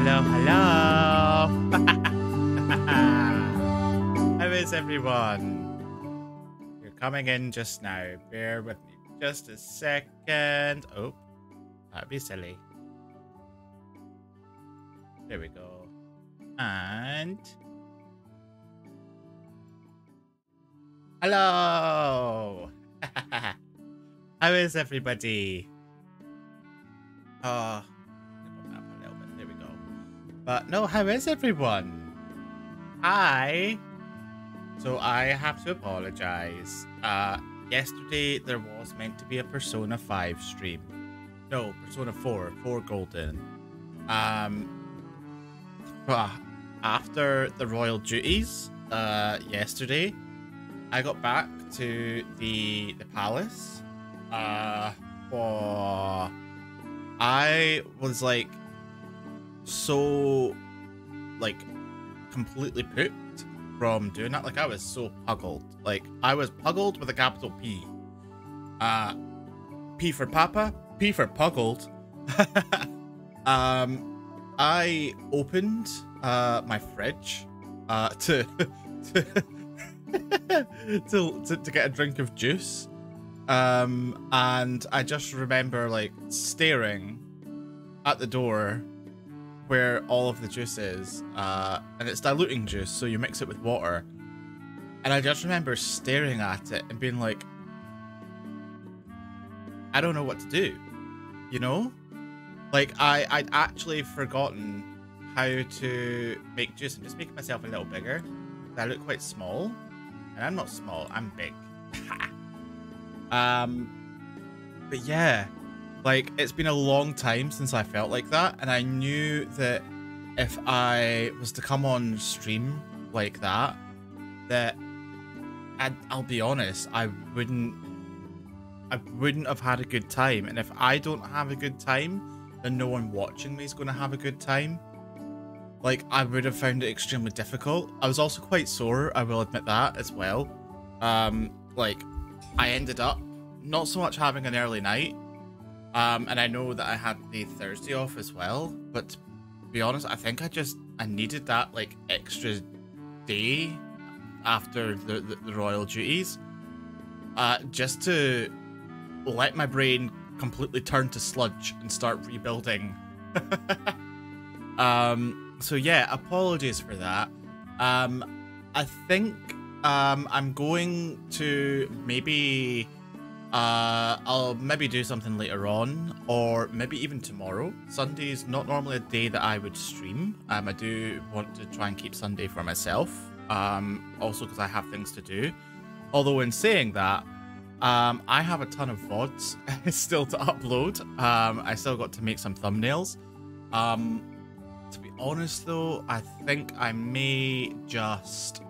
Hello, hello. How is everyone? You're coming in just now. Bear with me just a second. Oh, that'd be silly. There we go. And hello. How is everybody? Oh, up a little bit. There we go. But no, how is everyone? Hi. So I have to apologize. Yesterday there was meant to be a Persona 5 stream. No, Persona 4 Golden. After the royal duties, yesterday, I got back to the palace. I was like so completely pooped from doing that. Like I was so puggled. Like I was puggled with a capital P. P for Papa, P for puggled. I opened my fridge to get a drink of juice. And I just remember like staring at the door where all of the juice is, and it's diluting juice, so you mix it with water. And I just remember staring at it and being like, I don't know what to do, you know? Like I'd actually forgotten how to make juice. I'm just making myself a little bigger. I look quite small, and I'm not small, I'm big. But yeah, like it's been a long time since I felt like that, and I knew that if I was to come on stream like that I'll be honest, I wouldn't have had a good time. And if I don't have a good time, then no one watching me is going to have a good time. Like I would have found it extremely difficult. I was also quite sore, I will admit that as well. Like I ended up not so much having an early night, and I know that I had the Thursday off as well, but to be honest, I think I needed that like extra day after the royal duties, just to let my brain completely turn to sludge and start rebuilding. So yeah, apologies for that. I think I'm going to maybe I'll maybe do something later on, or maybe even tomorrow. Sunday's not normally a day that I would stream. I do want to try and keep Sunday for myself, also because I have things to do. Although in saying that, I have a ton of VODs still to upload. I still got to make some thumbnails. To be honest though, I think I may just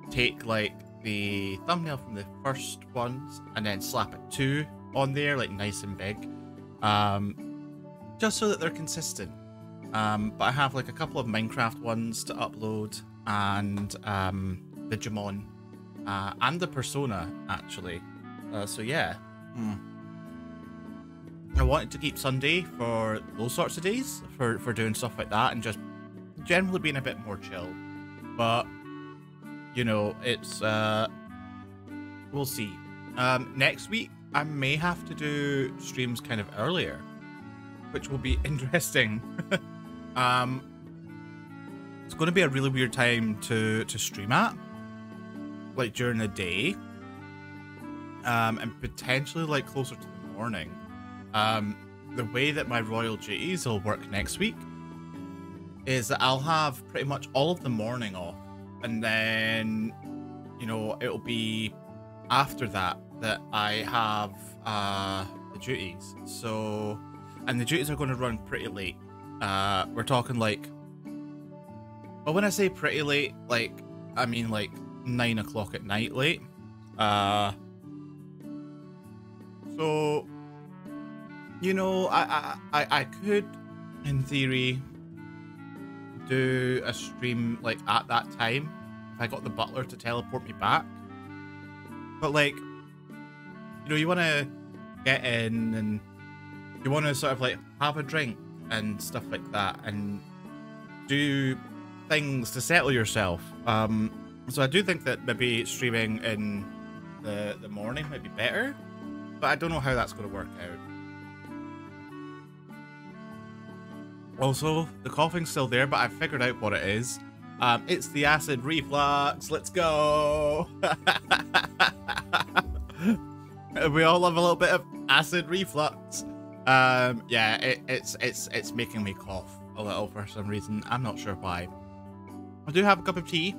take like the thumbnail from the first ones and then slap a 2 on there, like nice and big, just so that they're consistent. But I have like a couple of Minecraft ones to upload, and the Digimon, and the Persona actually. So yeah, I wanted to keep Sunday for those sorts of days, for doing stuff like that and just generally being a bit more chill. But you know, it's we'll see. Next week I may have to do streams kind of earlier, which will be interesting. It's going to be a really weird time to stream at, like during the day, and potentially like closer to the morning. The way that my royal duties will work next week is that I'll have pretty much all of the morning off, and then, you know, it'll be after that I have the duties. So, and the duties are going to run pretty late. We're talking like, well, when I say pretty late, like I mean like 9 o'clock at night late. So, you know, I could, in theory, do a stream like at that time if I got the butler to teleport me back. But like, you know, you want to get in and you want to sort of like have a drink and stuff like that, and do things to settle yourself. So I do think that maybe streaming in the morning might be better, but I don't know how that's going to work out. Also, the coughing's still there, but I've figured out what it is. It's the acid reflux. Let's go. We all have a little bit of acid reflux. Yeah, it's making me cough a little for some reason. I'm not sure why. I do have a cup of tea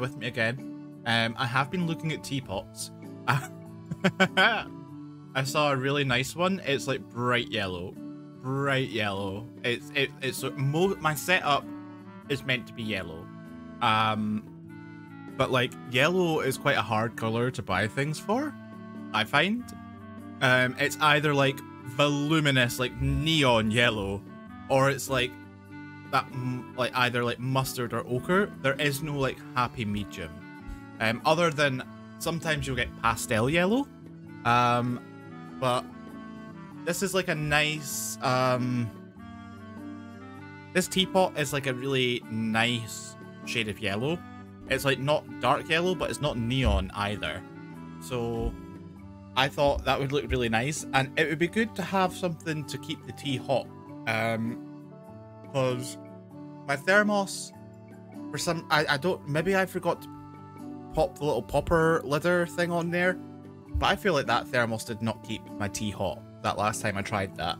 with me again. I have been looking at teapots. I saw a really nice one. It's like bright yellow. Bright yellow. It's my setup is meant to be yellow. But like yellow is quite a hard color to buy things for, I find. It's either like voluminous, like neon yellow, or it's like that, like either like mustard or ochre. There is no like happy medium. Other than sometimes you'll get pastel yellow. But this is like a nice, this teapot is like a really nice shade of yellow. It's like not dark yellow, but it's not neon either. So I thought that would look really nice, and it would be good to have something to keep the tea hot. Because my thermos, for some, I don't, maybe I forgot to pop the little popper lidder thing on there, but I feel like that thermos did not keep my tea hot that last time I tried that.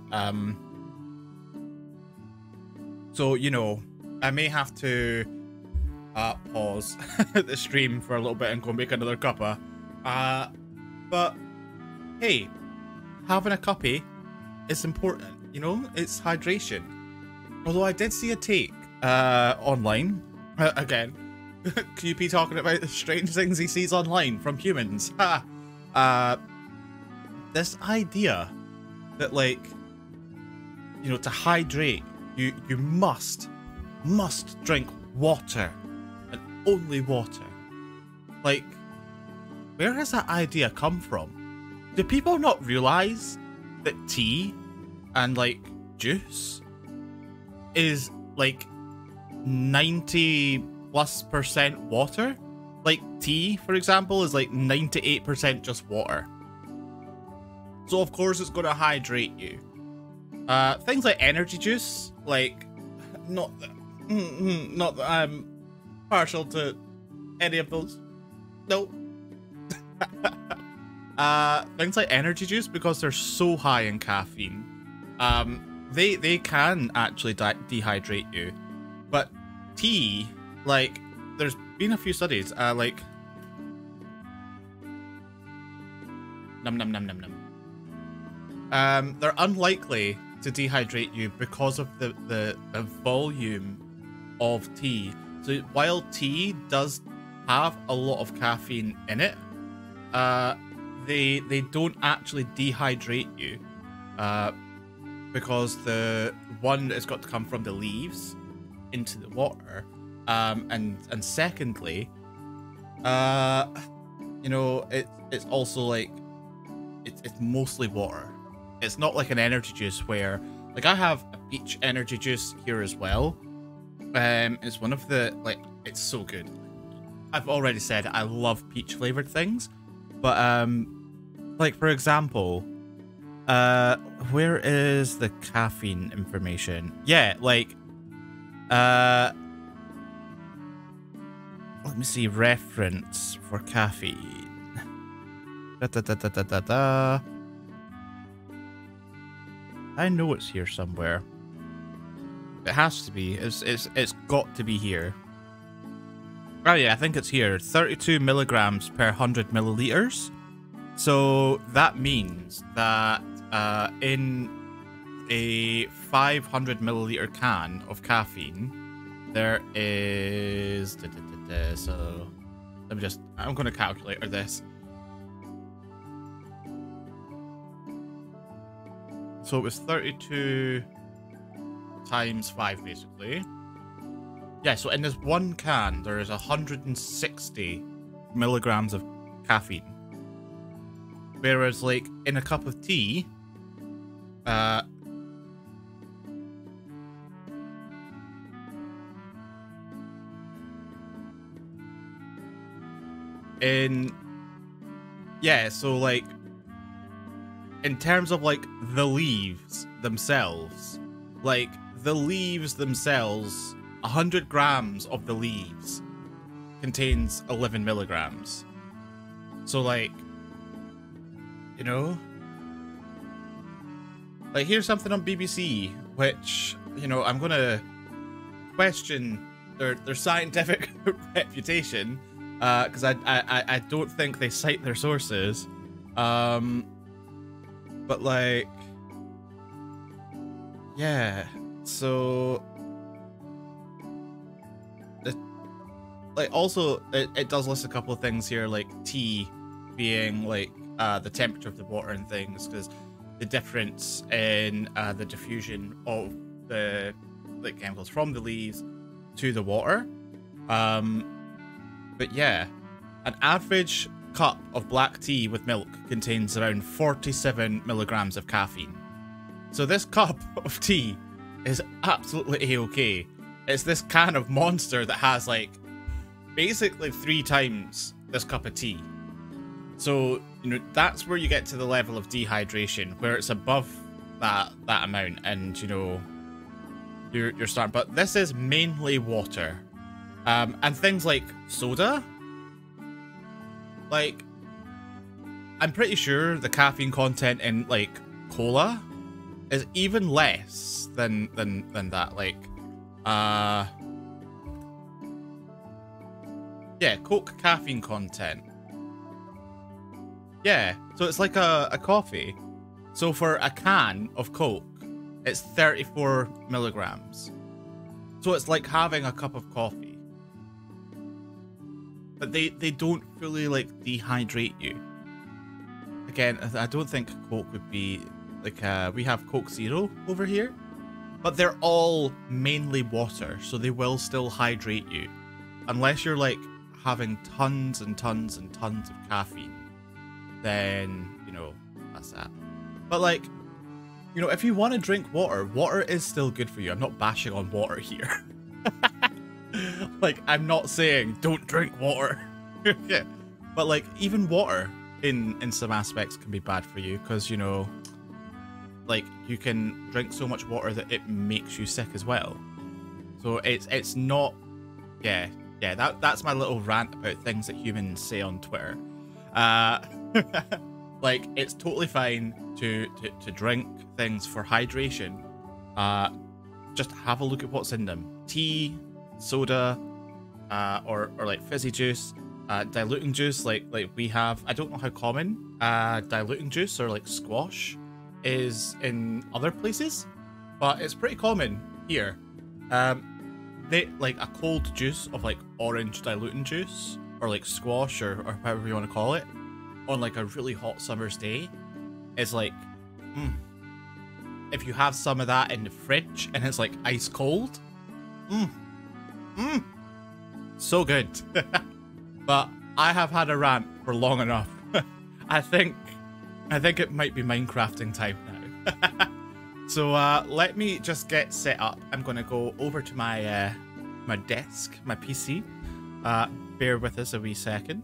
So, you know, I may have to pause the stream for a little bit and go make another cuppa. But hey, having a cuppy is important, you know? It's hydration. Although I did see a take online, again, QP talking about the strange things he sees online from humans. This idea that, like, you know, to hydrate, you must drink water, and only water. Like, where has that idea come from? Do people not realize that tea and like juice is like 90+% water? Like tea, for example, is like 98% just water. So of course it's going to hydrate you. Things like energy juice, like, not that I'm partial to any of those. Nope. Things like energy juice, because they're so high in caffeine, they can actually dehydrate you. But tea, like, there's been a few studies, like, they're unlikely to dehydrate you because of the volume of tea. So while tea does have a lot of caffeine in it, they don't actually dehydrate you, because the one has got to come from the leaves into the water, and secondly, you know, it's also like it's mostly water. It's not like an energy juice where, like, I have a peach energy juice here as well. It's one of the, like, it's so good. I've already said I love peach flavored things, but like, for example, where is the caffeine information? Yeah, like, let me see, reference for caffeine. I know it's here somewhere. It has to be. It's got to be here. Oh yeah, I think it's here. 32 milligrams per 100 milliliters. So that means that in a 500 milliliter can of caffeine, there is... So let me just... I'm going to calculate this. So it was 32 times 5, basically. Yeah, so in this one can, there is 160 milligrams of caffeine. Whereas, like, in a cup of tea, Yeah, so like in terms of like the leaves themselves, like the leaves themselves, 100 grams of the leaves contains 11 milligrams. So like, you know, like here's something on BBC, which, you know, I'm gonna question their scientific reputation, because I don't think they cite their sources, but like, yeah, so like also it does list a couple of things here, like T being like the temperature of the water and things, because the difference in the diffusion of the like chemicals from the leaves to the water. But yeah, an average cup of black tea with milk contains around 47 milligrams of caffeine. So this cup of tea is absolutely a-okay. It's this can of monster that has like basically 3 times this cup of tea. So, you know, that's where you get to the level of dehydration, where it's above that amount, and, you know, you're starting. But this is mainly water. And things like soda, like, I'm pretty sure the caffeine content in, like, cola is even less than that. Like, yeah, Coke caffeine content. Yeah, so it's like a coffee. So for a can of Coke, it's 34 milligrams. So it's like having a cup of coffee. But they don't fully like dehydrate you. Again, I don't think Coke would be like we have Coke Zero over here, but they're all mainly water, so they will still hydrate you, unless you're like having tons and tons and tons of caffeine. Then, you know, that's that. But like, you know, if you want to drink water, water is still good for you. I'm not bashing on water here. Like, I'm not saying don't drink water. Yeah. But like, even water in some aspects can be bad for you, because, you know, like, you can drink so much water that it makes you sick as well. So it's not, yeah, that's my little rant about things that humans say on Twitter. Like, it's totally fine to drink things for hydration. Just have a look at what's in them. Tea, soda, or like fizzy juice, diluting juice, like we have. I don't know how common diluting juice or like squash is in other places, but it's pretty common here. They like a cold juice of like orange diluting juice or like squash or however you want to call it on like a really hot summer's day is like, if you have some of that in the fridge and it's like ice cold, so good. But I have had a rant for long enough. I think it might be Minecrafting time now. So let me just get set up. I'm gonna go over to my my desk, my PC. Bear with us a wee second.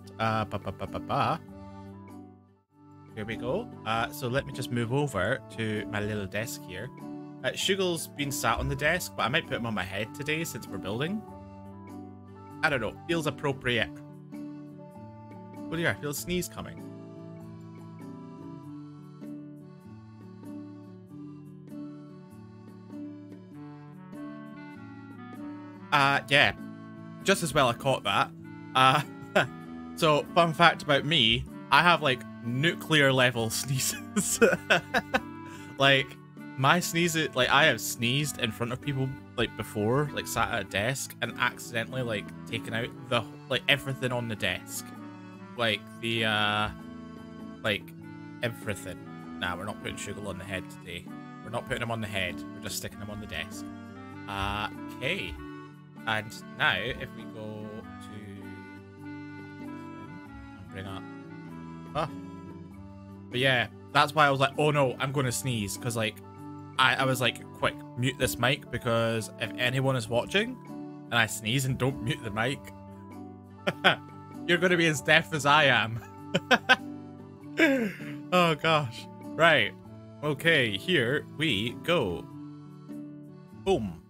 Here we go. So let me just move over to my little desk here. Shuggle's been sat on the desk, but I might put him on my head today since we're building. I don't know. Feels appropriate. Oh dear, I feel a sneeze coming. Yeah. Just as well I caught that. So, fun fact about me, I have, like, nuclear level sneezes. Like, my sneezes, like, I have sneezed in front of people, like, before, like, sat at a desk and accidentally, like, taken out the, like, everything on the desk. Like, the, like, everything. Nah, we're not putting Sugar on the head today. We're not putting him on the head. We're just sticking him on the desk. Okay. And now, if we go to... bring up... Oh. But yeah, that's why I was like, oh no, I'm going to sneeze. Because, like, I was like, quick, mute this mic. Because if anyone is watching and I sneeze and don't mute the mic, You're going to be as deaf as I am. Oh, gosh. Right. Okay, here we go. Boom.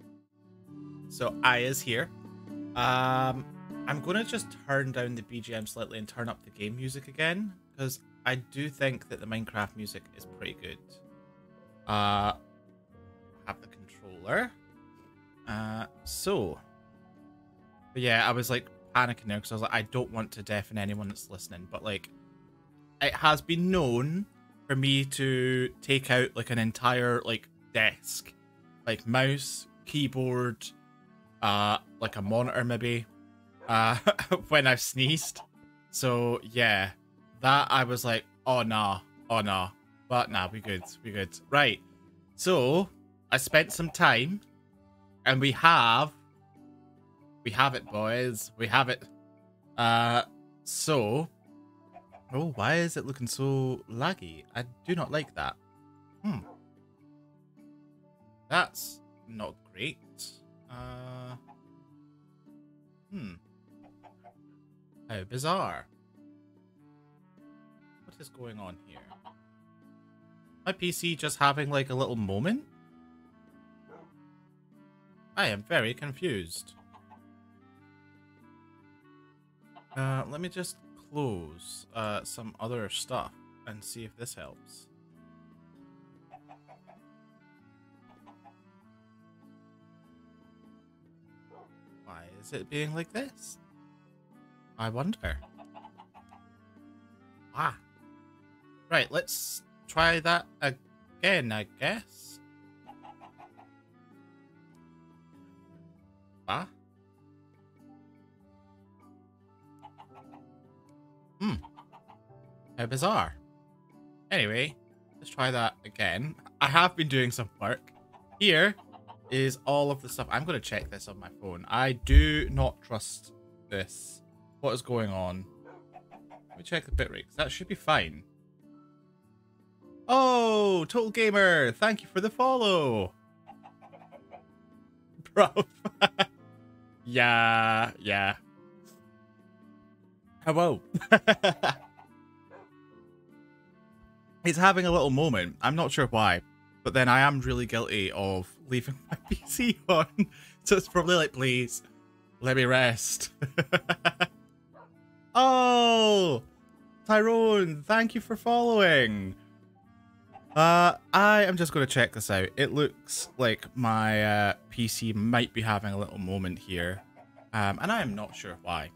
So, Aya's here. I'm going to just turn down the BGM slightly and turn up the game music again, because I do think that the Minecraft music is pretty good. Have the controller. But yeah, I was like panicking there because I was like, I don't want to deafen anyone that's listening, but like, it has been known for me to take out like an entire like desk, like mouse, keyboard, like a monitor maybe, when I've sneezed. So yeah, that I was like, oh nah, but nah, we good. Right, so I spent some time, and we have it, boys. We have it. So, oh, why is it looking so laggy? I do not like that. That's not great. How bizarre. What is going on here? My PC just having like a little moment? I am very confused. Let me just close some other stuff and see if this helps. Why is it being like this? I wonder. Ah. Right, let's try that again, I guess. Ah. How bizarre. Anyway, let's try that again. I have been doing some work. Here is all of the stuff. I'm going to check this on my phone. I do not trust this. What is going on? Let me check the bitrate. That should be fine. Oh, Total Gamer, thank you for the follow. Bro. Yeah. Hello. It's having a little moment. I'm not sure why, but then I am really guilty of leaving my PC on. So it's probably like, please, let me rest. Oh, Tyrone, thank you for following. I am just going to check this out. It looks like my PC might be having a little moment here, and I am not sure why.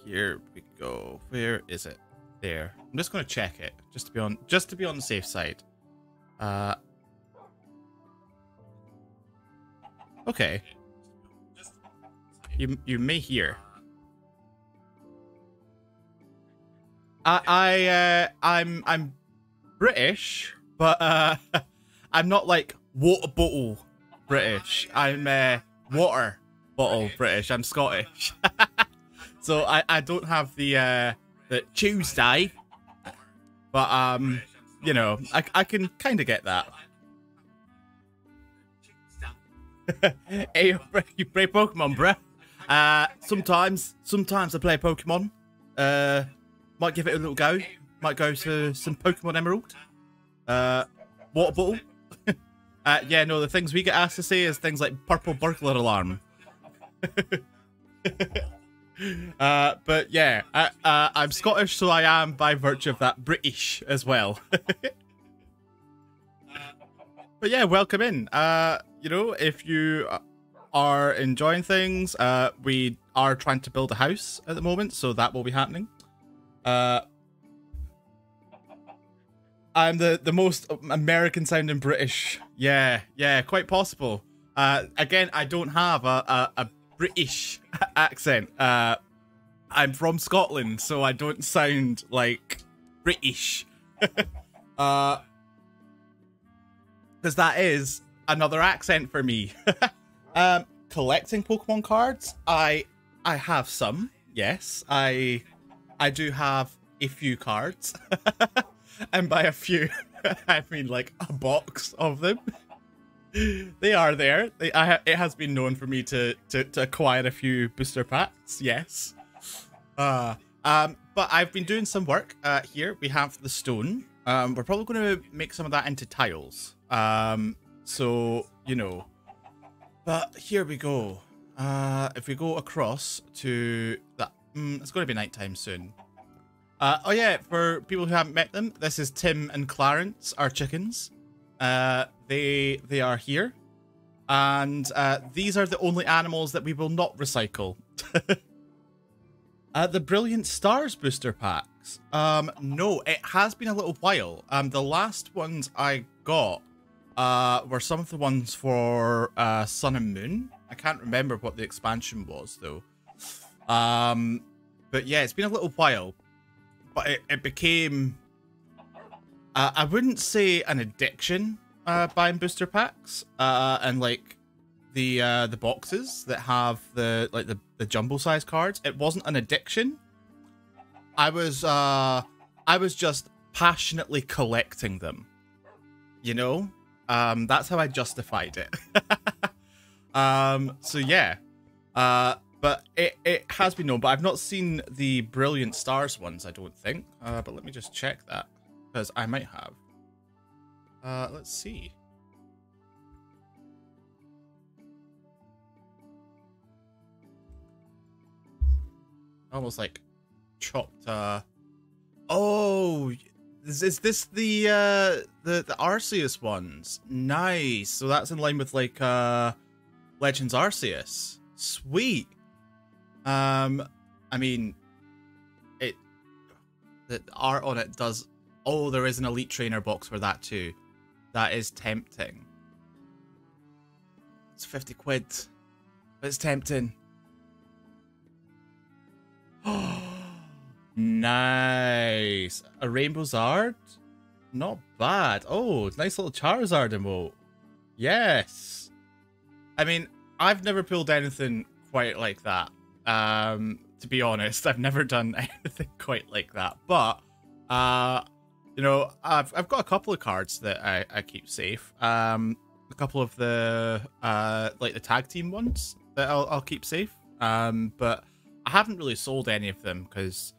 Here we go. Where is it? There. I'm just going to check it just to be on the safe side. Okay. You may hear. I'm British, but I'm not like water bottle British. I'm water bottle British. I'm Scottish. So I don't have the Tuesday, but you know, I can kind of get that. Hey, you play Pokemon, bruh? Sometimes I play Pokemon. Might give it a little go. Might go to some Pokemon Emerald. Water bottle. Yeah, no, the things we get asked to say is things like purple burglar alarm. But yeah, I'm Scottish, so I am by virtue of that British as well. But yeah, welcome in. You know, if you are enjoying things, we are trying to build a house at the moment, so that will be happening. I'm the most American sounding British. Yeah, quite possible. Again, I don't have a British accent. I'm from Scotland, so I don't sound like British. Because that is another accent for me. Collecting Pokemon cards, I have some. Yes, I do have a few cards. And by a few, I mean like a box of them. They are there. It has been known for me to acquire a few booster packs. Yes. But I've been doing some work. Here we have the stone. We're probably going to make some of that into tiles. So you know. But here we go. If we go across to that, it's going to be nighttime soon. Oh yeah, for people who haven't met them, this is Tim and Clarence, our chickens. They are here, and these are the only animals that we will not recycle. The Brilliant Stars booster packs. No, it has been a little while. The last ones I got were some of the ones for Sun and Moon. I can't remember what the expansion was though. But yeah, it's been a little while. But it became, I wouldn't say an addiction, buying booster packs, and like the boxes that have the jumbo size cards. It wasn't an addiction. I was just passionately collecting them. You know, that's how I justified it. So yeah, but it has been known, but I've not seen the Brilliant Stars ones, I don't think. But let me just check that, because I might have. Let's see. Almost like chopped. Oh, is this the Arceus ones? Nice. So that's in line with like Legends Arceus. Sweet. I mean, the art on it does. Oh, there is an Elite Trainer box for that too. That is tempting. It's 50 quid. But it's tempting. Nice. A Rainbow Zard? Not bad. Oh, nice little Charizard emote. Yes. I mean, I've never pulled anything quite like that. To be honest, I've never done anything quite like that. But, you know, I've got a couple of cards that I keep safe. A couple of the, like the tag team ones that I'll keep safe. But I haven't really sold any of them because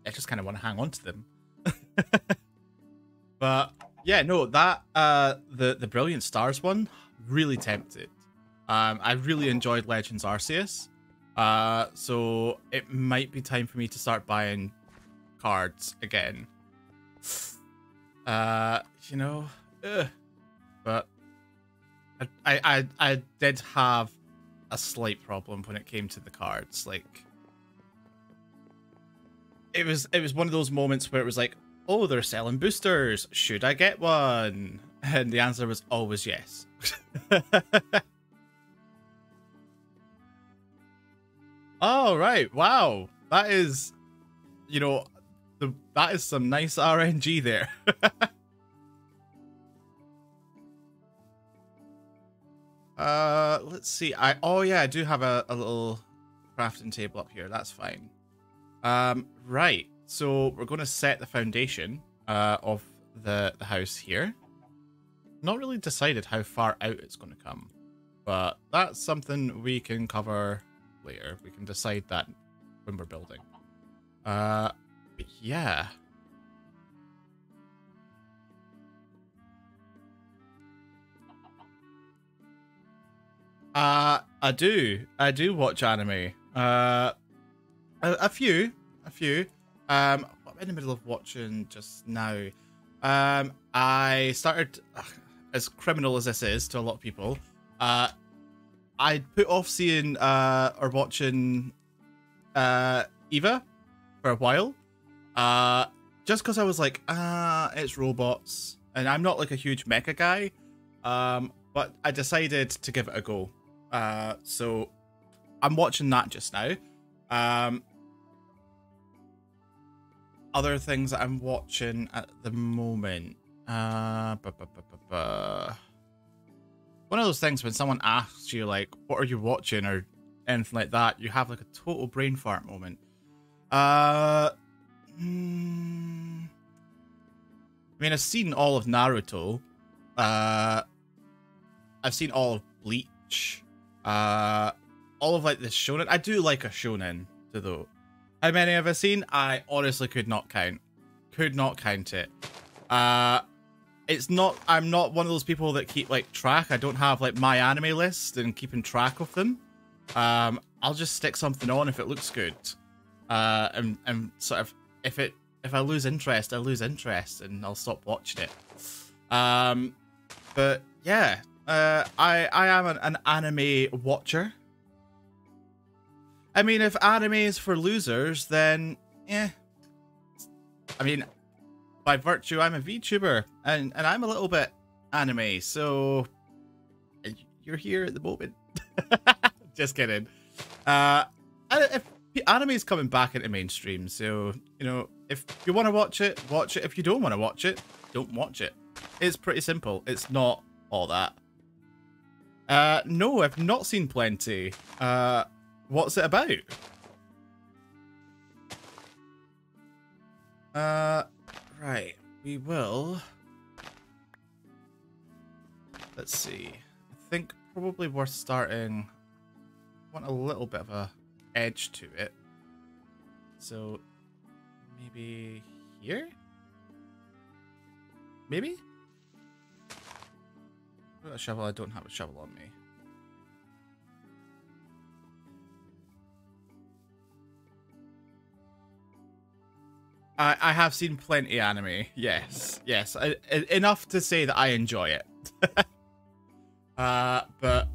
I just kind of want to hang on to them. But yeah, no, that the Brilliant Stars one really tempted. I really enjoyed Legends Arceus. So it might be time for me to start buying cards again. You know, but I did have a slight problem when it came to the cards. Like, it was one of those moments where it was like, oh, they're selling boosters, should I get one? And the answer was always yes. Oh, right. Wow. That is, you know, that is some nice RNG there. Let's see. Oh yeah, I do have a little crafting table up here. That's fine. Right. So we're going to set the foundation of the house here. Not really decided how far out it's going to come, but that's something we can cover later. We can decide that when we're building. But yeah. I do watch anime. A few. I'm in the middle of watching just now. I started, as criminal as this is to a lot of people, I put off seeing or watching Eva for a while. Just because I was like, it's robots, and I'm not like a huge mecha guy. But I decided to give it a go. So I'm watching that just now. Other things that I'm watching at the moment. One of those things when someone asks you, like, what are you watching or anything like that, you have like a total brain fart moment. I mean, I've seen all of Naruto. I've seen all of Bleach. All of like the shonen. I do like a shonen though. How many have I seen? I honestly could not count. Could not count it. It's not. I'm not one of those people that keep like track. I don't have like my anime list and keeping track of them. I'll just stick something on if it looks good. And sort of if I lose interest, I lose interest and I'll stop watching it. But yeah, I am an anime watcher. I mean, if anime is for losers, then yeah. I mean, by virtue, I'm a VTuber, and I'm a little bit anime, so you're here at the moment. Just kidding. If anime is coming back into mainstream, so you know, if you want to watch it, watch it. If you don't want to watch it, don't watch it. It's pretty simple. It's not all that. No, I've not seen Plenty. What's it about? Right. We will. Let's see. I think probably worth starting. Want a little bit of a edge to it. So maybe here? Maybe? I've got a shovel. I don't have a shovel on me. I have seen plenty anime. Yes. Enough to say that I enjoy it. But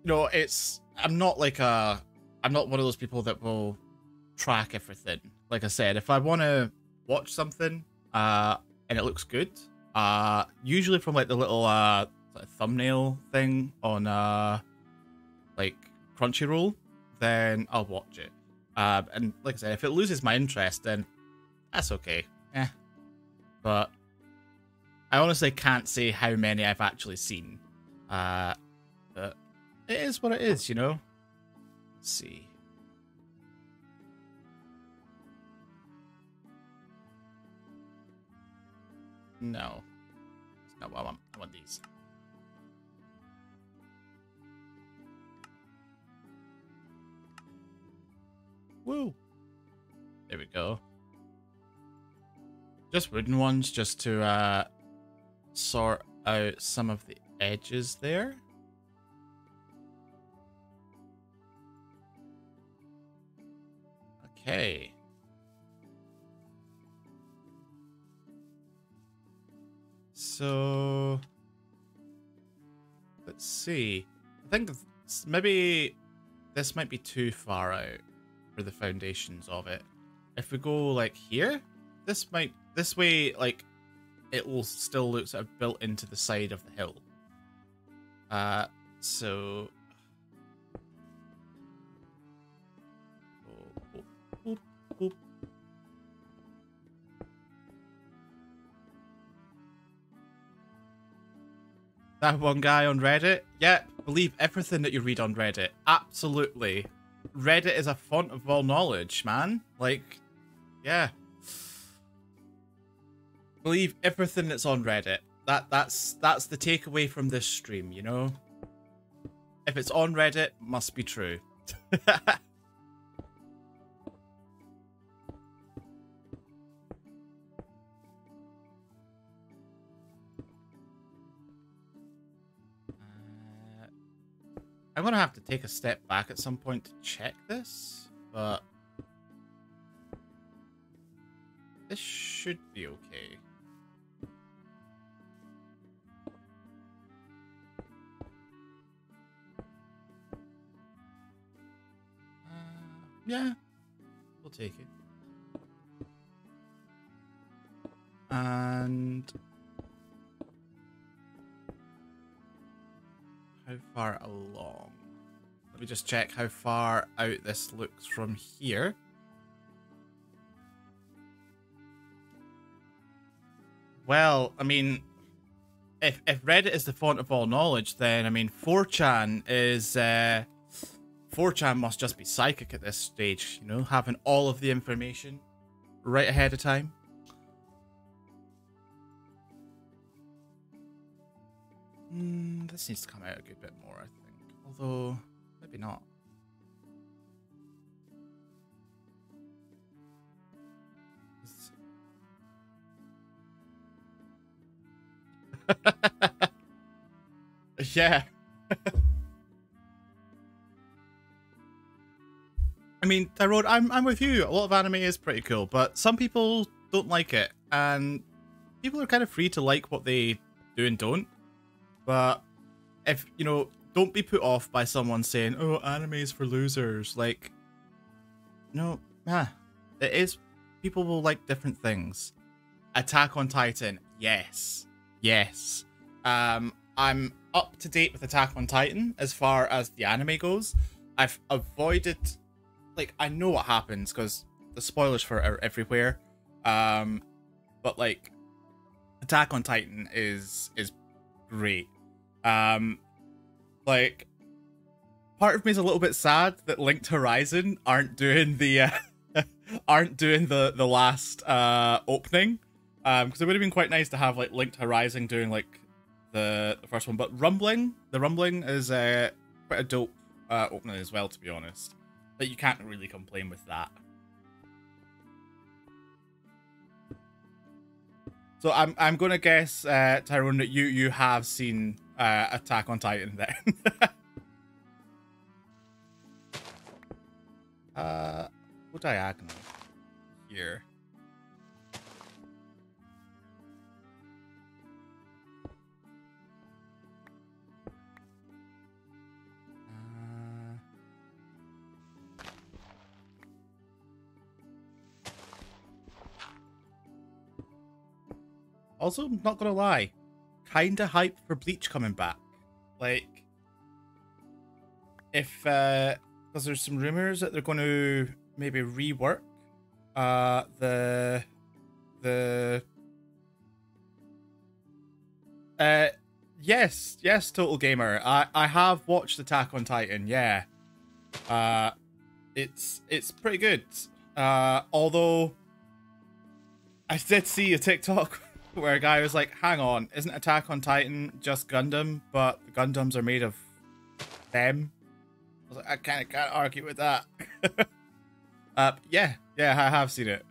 you know, I'm not one of those people that will track everything. Like I said, if I want to watch something and it looks good, usually from like the little thumbnail thing on like Crunchyroll, then I'll watch it. And like I said, if it loses my interest, then that's okay. But I honestly can't say how many I've actually seen. But it is what it is, you know? Let's see. No. It's not what I want. I want these. Woo! There we go. Just wooden ones, just to sort out some of the edges there. Okay. So let's see. I think maybe this might be too far out for the foundations of it. If we go like here, this way, like it will still look sort of built into the side of the hill. So that one guy on Reddit, yeah, believe everything that you read on Reddit. Absolutely. Reddit is a font of all knowledge, man. Like, yeah. Believe everything that's on Reddit. That's the takeaway from this stream, you know? If it's on Reddit, must be true. I'm going to have to take a step back at some point to check this, but this should be okay. Yeah, we'll take it. And how far along? Let me just check how far out this looks from here. Well, I mean, if Reddit is the font of all knowledge, then I mean 4chan is 4chan must just be psychic at this stage, you know, having all of the information right ahead of time. This needs to come out a good bit more, I think. Although, maybe not. Yeah. I mean, Tyrone, I'm with you. A lot of anime is pretty cool, but some people don't like it, and people are kind of free to like what they do and don't. But if you know, don't be put off by someone saying, "Oh, anime is for losers." Like, no, it is. People will like different things. Attack on Titan, yes, yes. I'm up to date with Attack on Titan as far as the anime goes. I've avoided, like, I know what happens because the spoilers for it are everywhere. But like, Attack on Titan is great. Like, part of me is a little bit sad that Linked Horizon aren't doing the the last opening. Because it would have been quite nice to have like Linked Horizon doing like the first one, but the rumbling is quite a dope opening as well, to be honest. But you can't really complain with that. So I'm gonna guess, Tyrone, that you have seen Attack on Titan then. Go diagonal here. Also, I'm not gonna lie, kinda hyped for Bleach coming back. Like, if because there's some rumors that they're going to maybe rework yes, Total Gamer. I have watched Attack on Titan. Yeah, it's pretty good. Although I did see a TikTok where a guy was like, hang on, isn't Attack on Titan just Gundam, but the Gundams are made of them? I was like, I kind of can't argue with that. Yeah, I have seen it.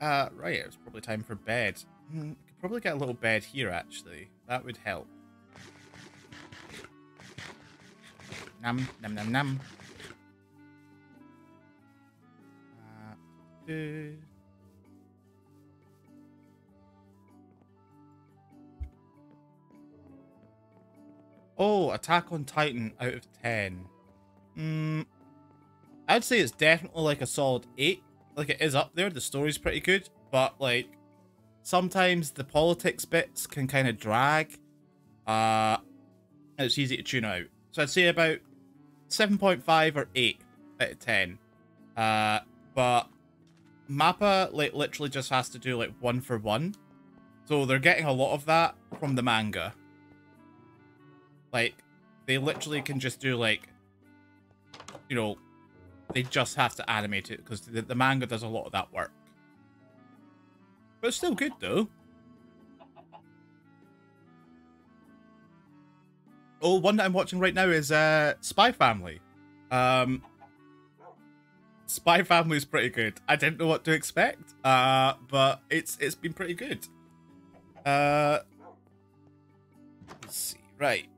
Right, it was probably time for bed. I could probably get a little bed here, actually. That would help. Nom, nom, nom, nom. Oh, Attack on Titan out of 10. I'd say it's definitely like a solid 8. Like, it is up there. The story's pretty good. But, like, sometimes the politics bits can kind of drag. And it's easy to tune out. So I'd say about 7.5 or 8 out of 10. But Mappa, like, literally just has to do, like, 1 for 1. So they're getting a lot of that from the manga. Like, they literally can just do, like, you know, they just have to animate it because the manga does a lot of that work. But it's still good, though. Oh, one that I'm watching right now is Spy Family. Spy Family is pretty good. I didn't know what to expect, but it's been pretty good. Let's see. Right.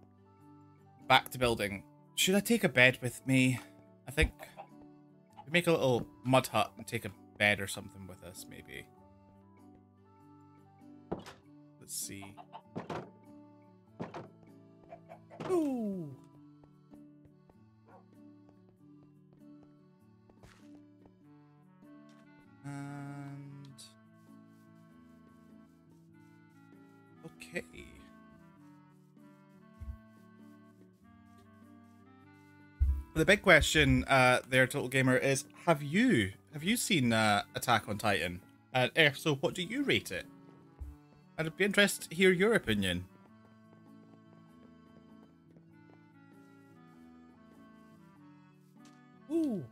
Back to building. Should I take a bed with me? I think we make a little mud hut and take a bed or something with us, maybe. Let's see. Ooh. And okay. The big question there, Total Gamer, is have you seen Attack on Titan? And if so, what do you rate it? I'd be interested to hear your opinion. Ooh.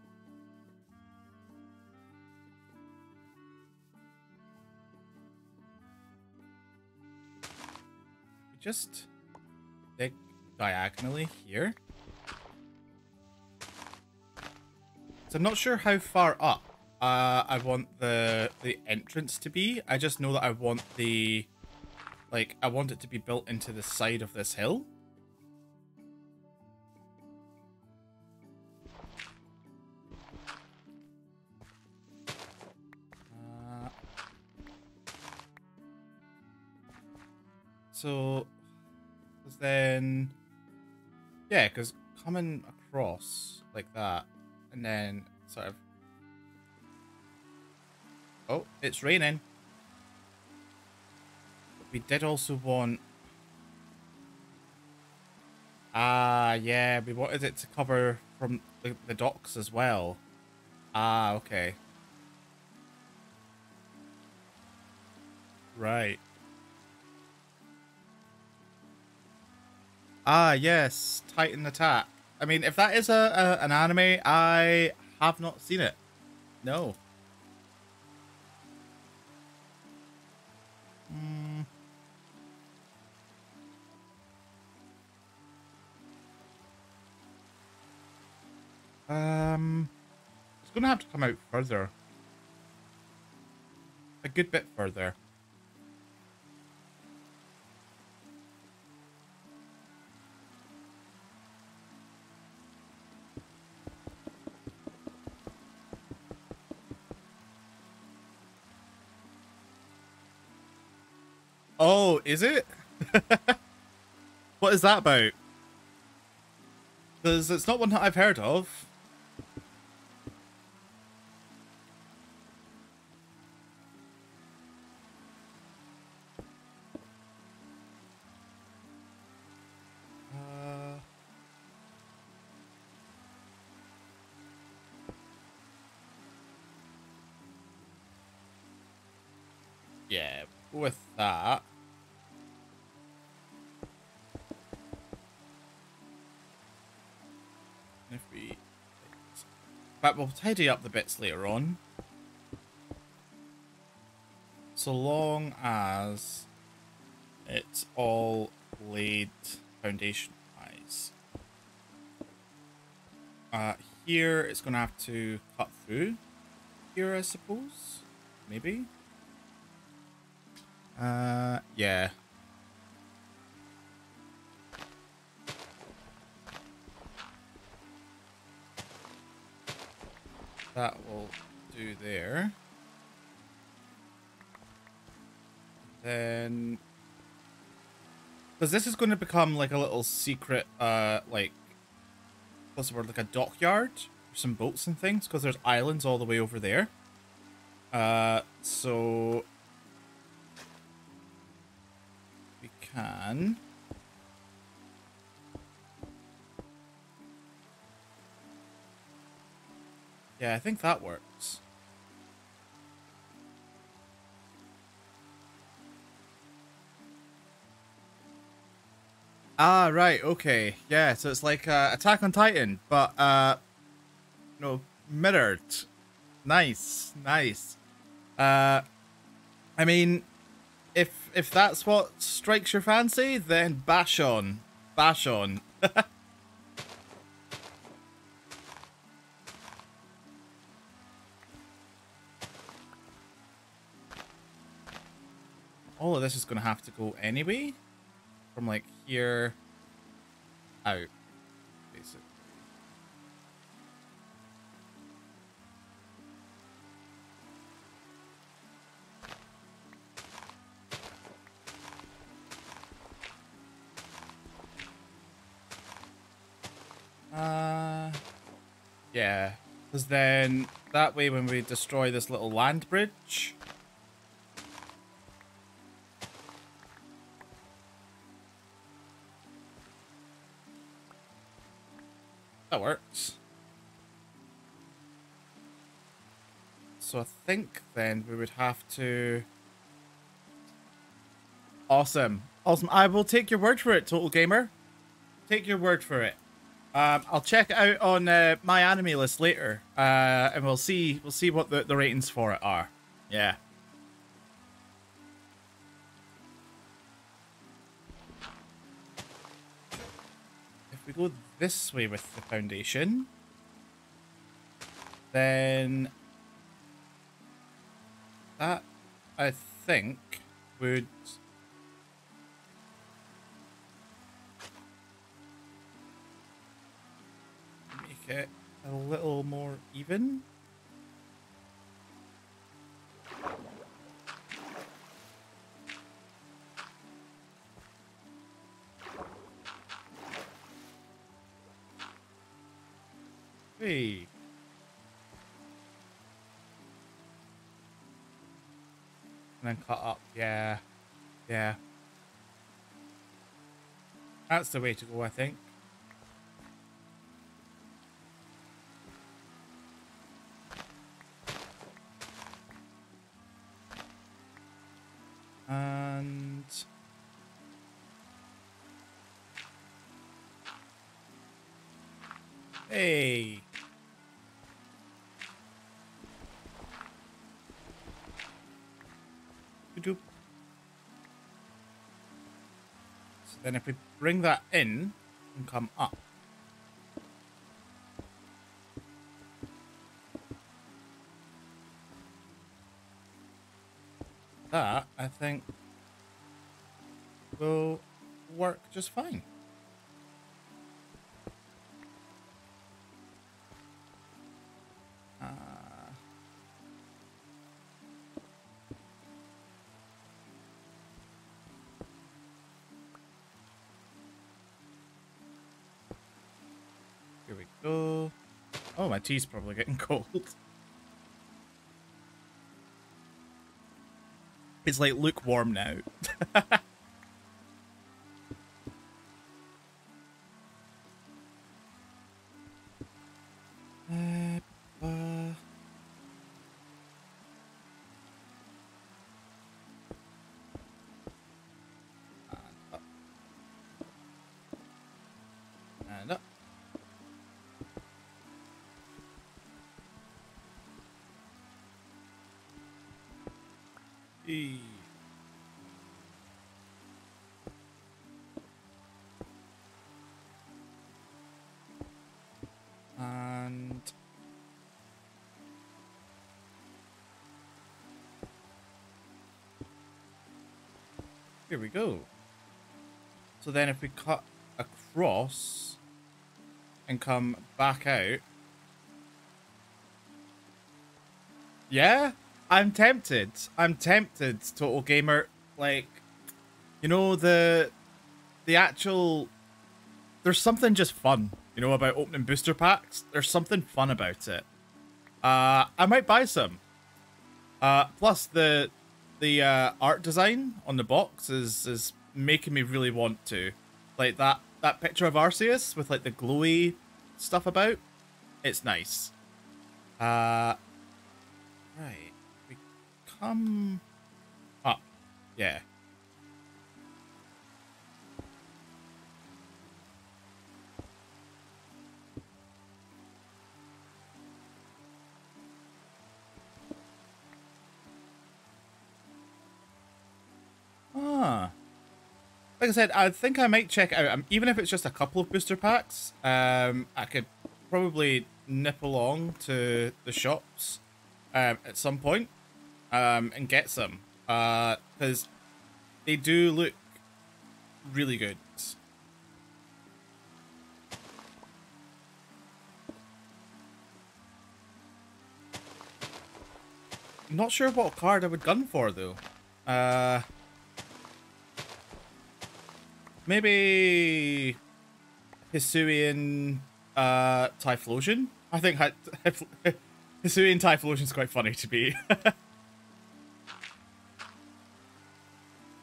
just dig diagonally here? So I'm not sure how far up I want the entrance to be. I just know that I want the, like, I want it to be built into the side of this hill. So, then, yeah, because coming across like that, and then sort of, oh, it's raining. But we did also want, yeah, we wanted it to cover from the docks as well. Okay. Right. Yes, Titan Attack. I mean, if that is an anime, I have not seen it. No. It's gonna have to come out further. A good bit further. Oh, is it? What is that about? Because it's not one that I've heard of. Yeah, with that. If we, but we'll tidy up the bits later on. So long as it's all laid foundation-wise. Here it's gonna have to cut through here, I suppose. Maybe. Yeah. That will do there. Then, because this is going to become like a little secret, like, what's the word, like a dockyard for some boats and things, because there's islands all the way over there. So we can. Yeah, I think that works. Ah, right, okay. Yeah, so it's like Attack on Titan, but no, mirrored. Nice, nice. I mean, if that's what strikes your fancy, then bash on. Bash on. All of this is going to have to go anyway. From like here out, basically. Yeah, because then that way when we destroy this little land bridge, that works. So I think then we would have to. Awesome, awesome. I will take your word for it, Total Gamer. Take your word for it. I'll check it out on my anime list later, and we'll see what the ratings for it are. Yeah. we go this way with the foundation, then that, I think, would make it a little more even. Hey. And then cut up. Yeah. Yeah. That's the way to go, I think. And hey. So then if we bring that in and come up. That, I think, will work just fine. Here we go. Oh, my tea's probably getting cold. It's like lukewarm now. And up. E. And here we go. So then if we cut across and come back out. Yeah, I'm tempted. I'm tempted, Total Gamer. Like, you know, the actual, there's something just fun, you know, about opening booster packs. There's something fun about it. I might buy some. Plus the art design on the box is making me really want to. Like that picture of Arceus with like the glowy stuff about. It's nice. Right. We come up. Yeah. Like I said, I think I might check it out. Even if it's just a couple of booster packs, I could probably nip along to the shops at some point and get some. Because they do look really good. I'm not sure what card I would gun for, though. Maybe Hisuian Typhlosion. I think Hisuian Typhlosion is quite funny to be.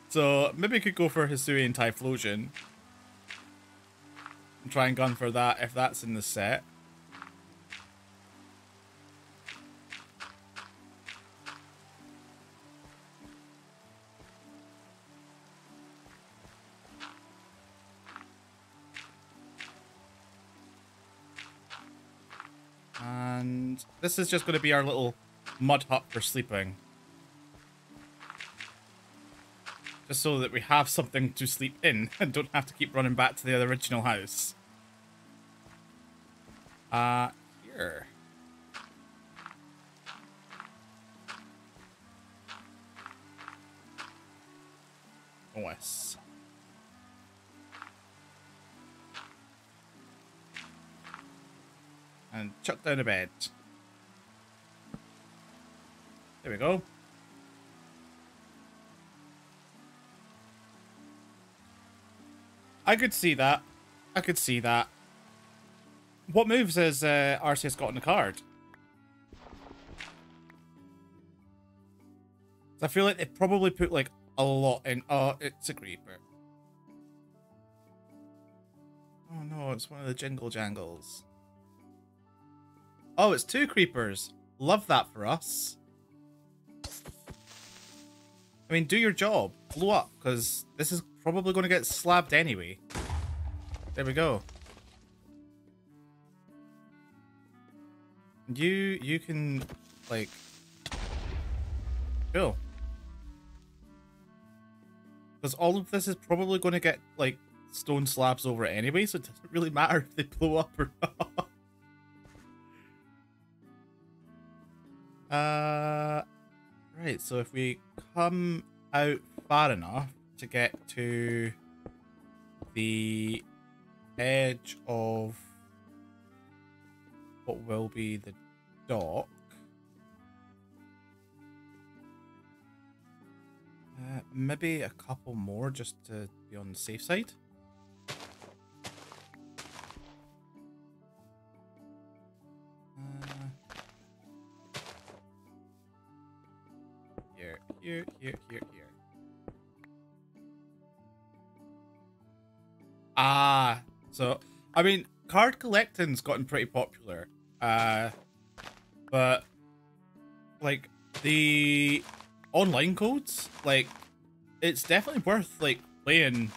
So maybe we could go for Hisuian Typhlosion and try and gun for that if that's in the set. And this is just going to be our little mud hut for sleeping. Just so that we have something to sleep in and don't have to keep running back to the original house. Here. Nice. And chuck down a bed. There we go. I could see that. I could see that. What moves has Arceus got on the card? I feel like they probably put like a lot in. Oh, it's a creeper. Oh no, it's one of the jingle jangles. Oh, it's 2 creepers. Love that for us. I mean, do your job. Blow up, because this is probably going to get slabbed anyway. There we go. You can, like... Cool. Because all of this is probably going to get, like, stone slabs over it anyway, so it doesn't really matter if they blow up or not. Right, so if we come out far enough to get to the edge of what will be the dock, maybe a couple more just to be on the safe side. Here. Ah, so, I mean, card collecting's gotten pretty popular. But, like, the online codes, like, it's definitely worth, like, playing,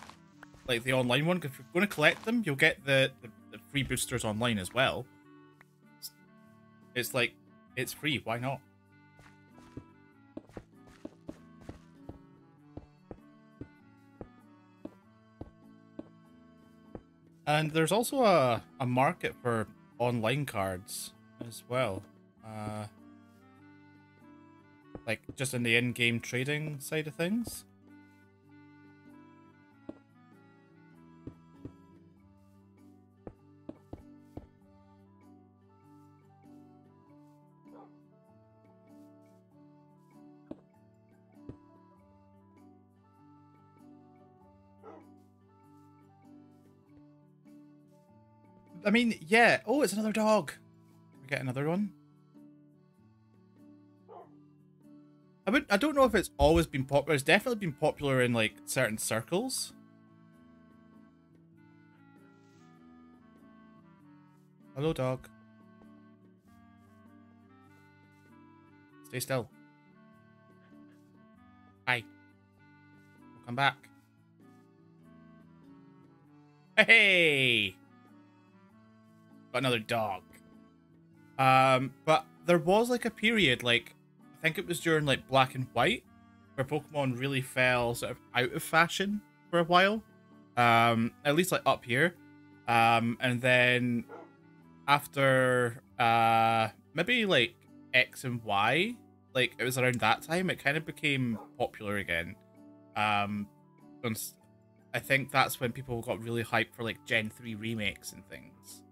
like, the online one. If you're going to collect them, you'll get the free boosters online as well. It's like, it's free, why not? And there's also a market for online cards as well. Like, just in the in-game trading side of things. I mean, yeah. Oh, it's another dog. Can we get another one? I don't know if it's always been popular. It's definitely been popular in, like, certain circles. Hello, dog. Stay still. Hi. We'll come back. Hey! Got another dog. But there was, like, a period, like, I think it was during, like, Black and White, where Pokemon really fell sort of out of fashion for a while. At least, like, up here. And then after, maybe, like, X and Y, like, it was around that time, it kind of became popular again. And I think that's when people got really hyped for, like, Gen 3 remakes and things.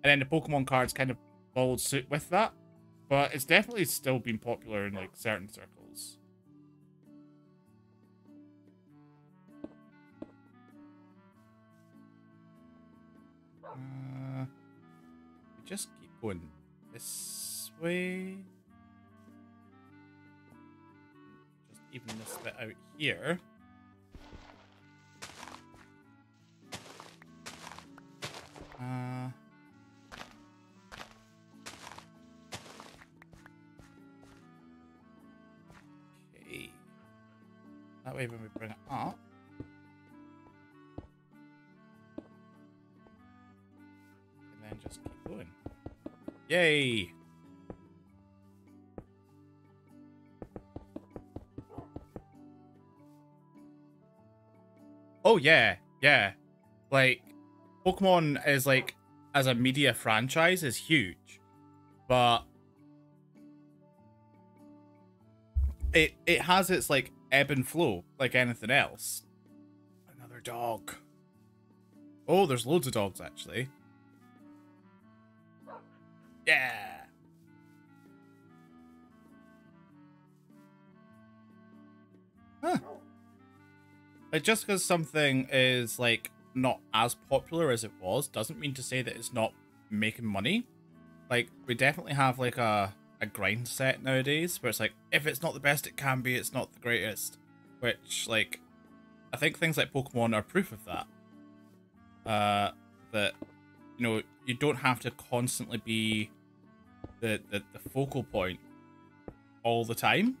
And then the Pokemon cards kind of followed suit with that. But it's definitely still been popular in, like, certain circles. We just keep going this way. Just even this bit out here. Okay. That way when we bring it up. And then just keep going. Yay! Oh yeah, yeah. Like, Pokemon is like, as a media franchise, is huge, but it has its like ebb and flow like anything else. Another dog. Oh, there's loads of dogs actually. Yeah. Huh. Like, just because something is like not as popular as it was doesn't mean to say that it's not making money. Like, we definitely have like a grind set nowadays where it's like, if it's not the best it can be, it's not the greatest. Which, like, I think things like Pokemon are proof of that. That, you know, you don't have to constantly be the focal point all the time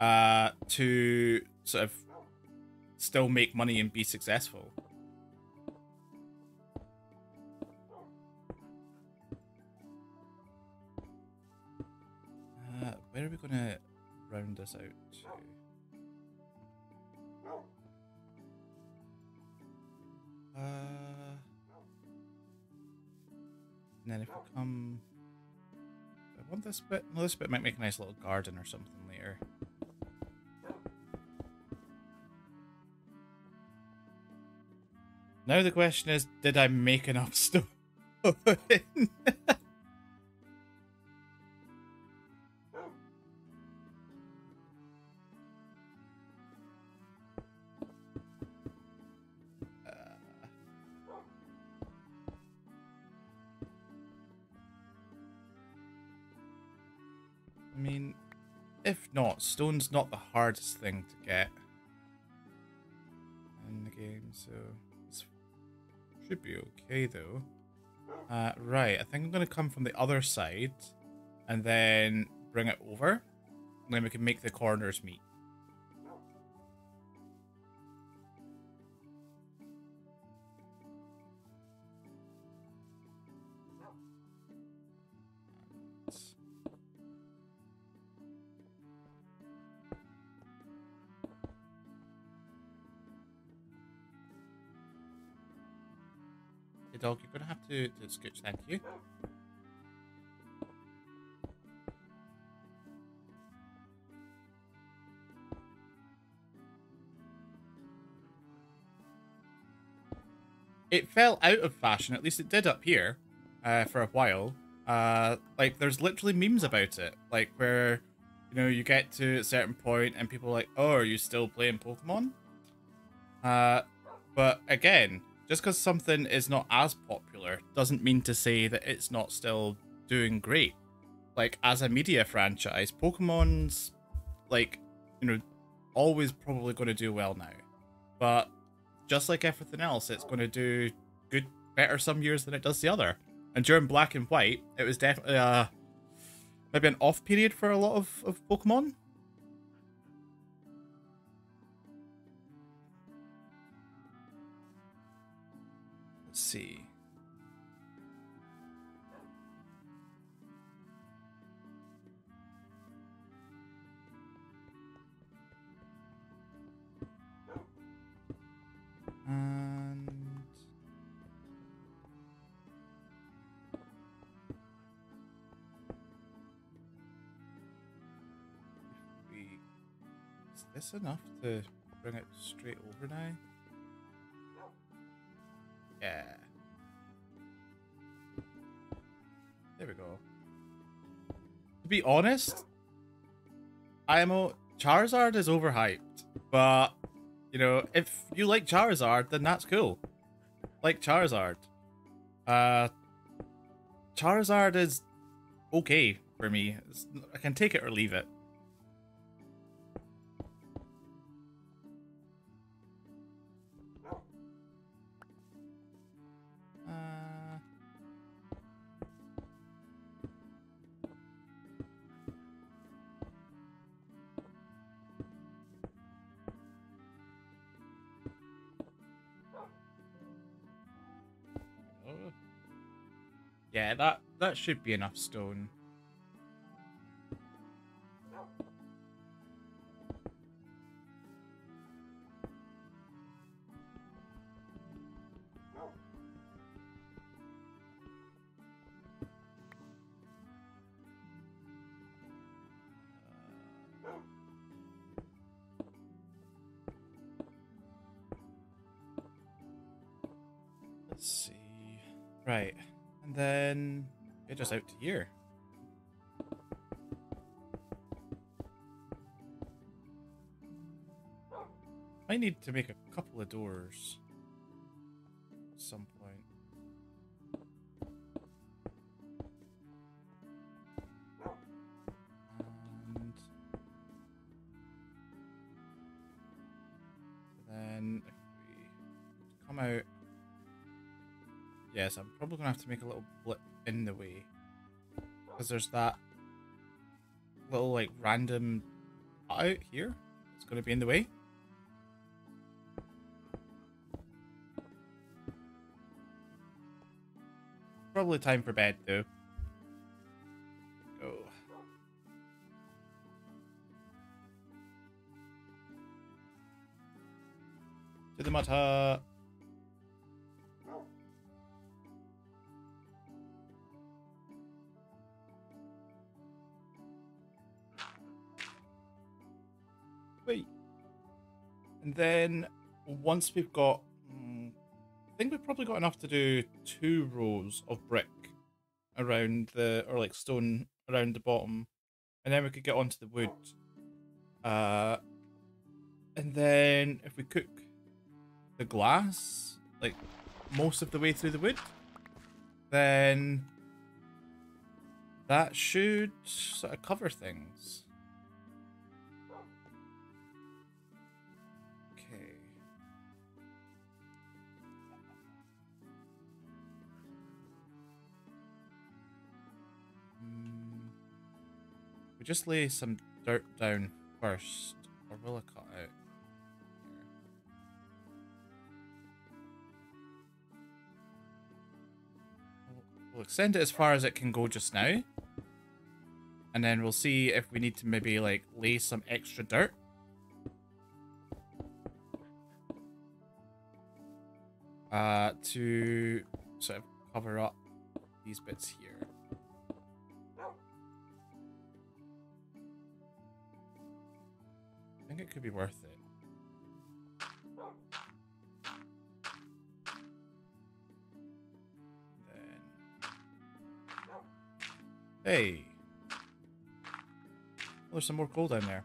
to sort of still make money and be successful. Where are we going to round this out to? And then if we come... I want this bit. Well, this bit might make a nice little garden or something later. Now the question is, did I make enough stone? I mean, if not, stone's not the hardest thing to get in the game, so it should be okay though. Right, I think I'm going to come from the other side and then bring it over, and then we can make the corners meet. Dog, you're gonna have to scooch, thank you. It fell out of fashion, at least it did up here, for a while. Like, there's literally memes about it, like where, you know, you get to a certain point and people are like, oh, are you still playing Pokemon? But again, just because something is not as popular doesn't mean to say that it's not still doing great. Like, as a media franchise, Pokemon's, like, you know, always probably going to do well now. But just like everything else, it's going to do better some years than it does the other. And during Black and White, it was definitely maybe an off period for a lot of Pokemon. Let's see. And is this enough to bring it straight over now? Yeah. There we go. To be honest, Charizard is overhyped, but you know, if you like Charizard, then that's cool. Like Charizard. Charizard is okay for me. I can take it or leave it. Yeah, that should be enough stone. Right. And then get us out to here. Might need to make a couple of doors at some point. And then if we come out, yes, I'm probably gonna have to make a little blip in the way because there's that little like random out here. It's gonna be in the way. Probably time for bed though. Go. To the mud hut. Wait. And then once we've got I think we've probably got enough to do 2 rows of brick around the, or like stone around the bottom, and then we could get onto the wood. And then if we cook the glass, like most of the way through the wood, then that should sort of cover things. We just lay some dirt down first, or will I cut out here? We'll extend it as far as it can go just now, and then we'll see if we need to maybe like lay some extra dirt. To sort of cover up these bits here. I think it could be worth it. Then, hey, oh, there's some more coal down there.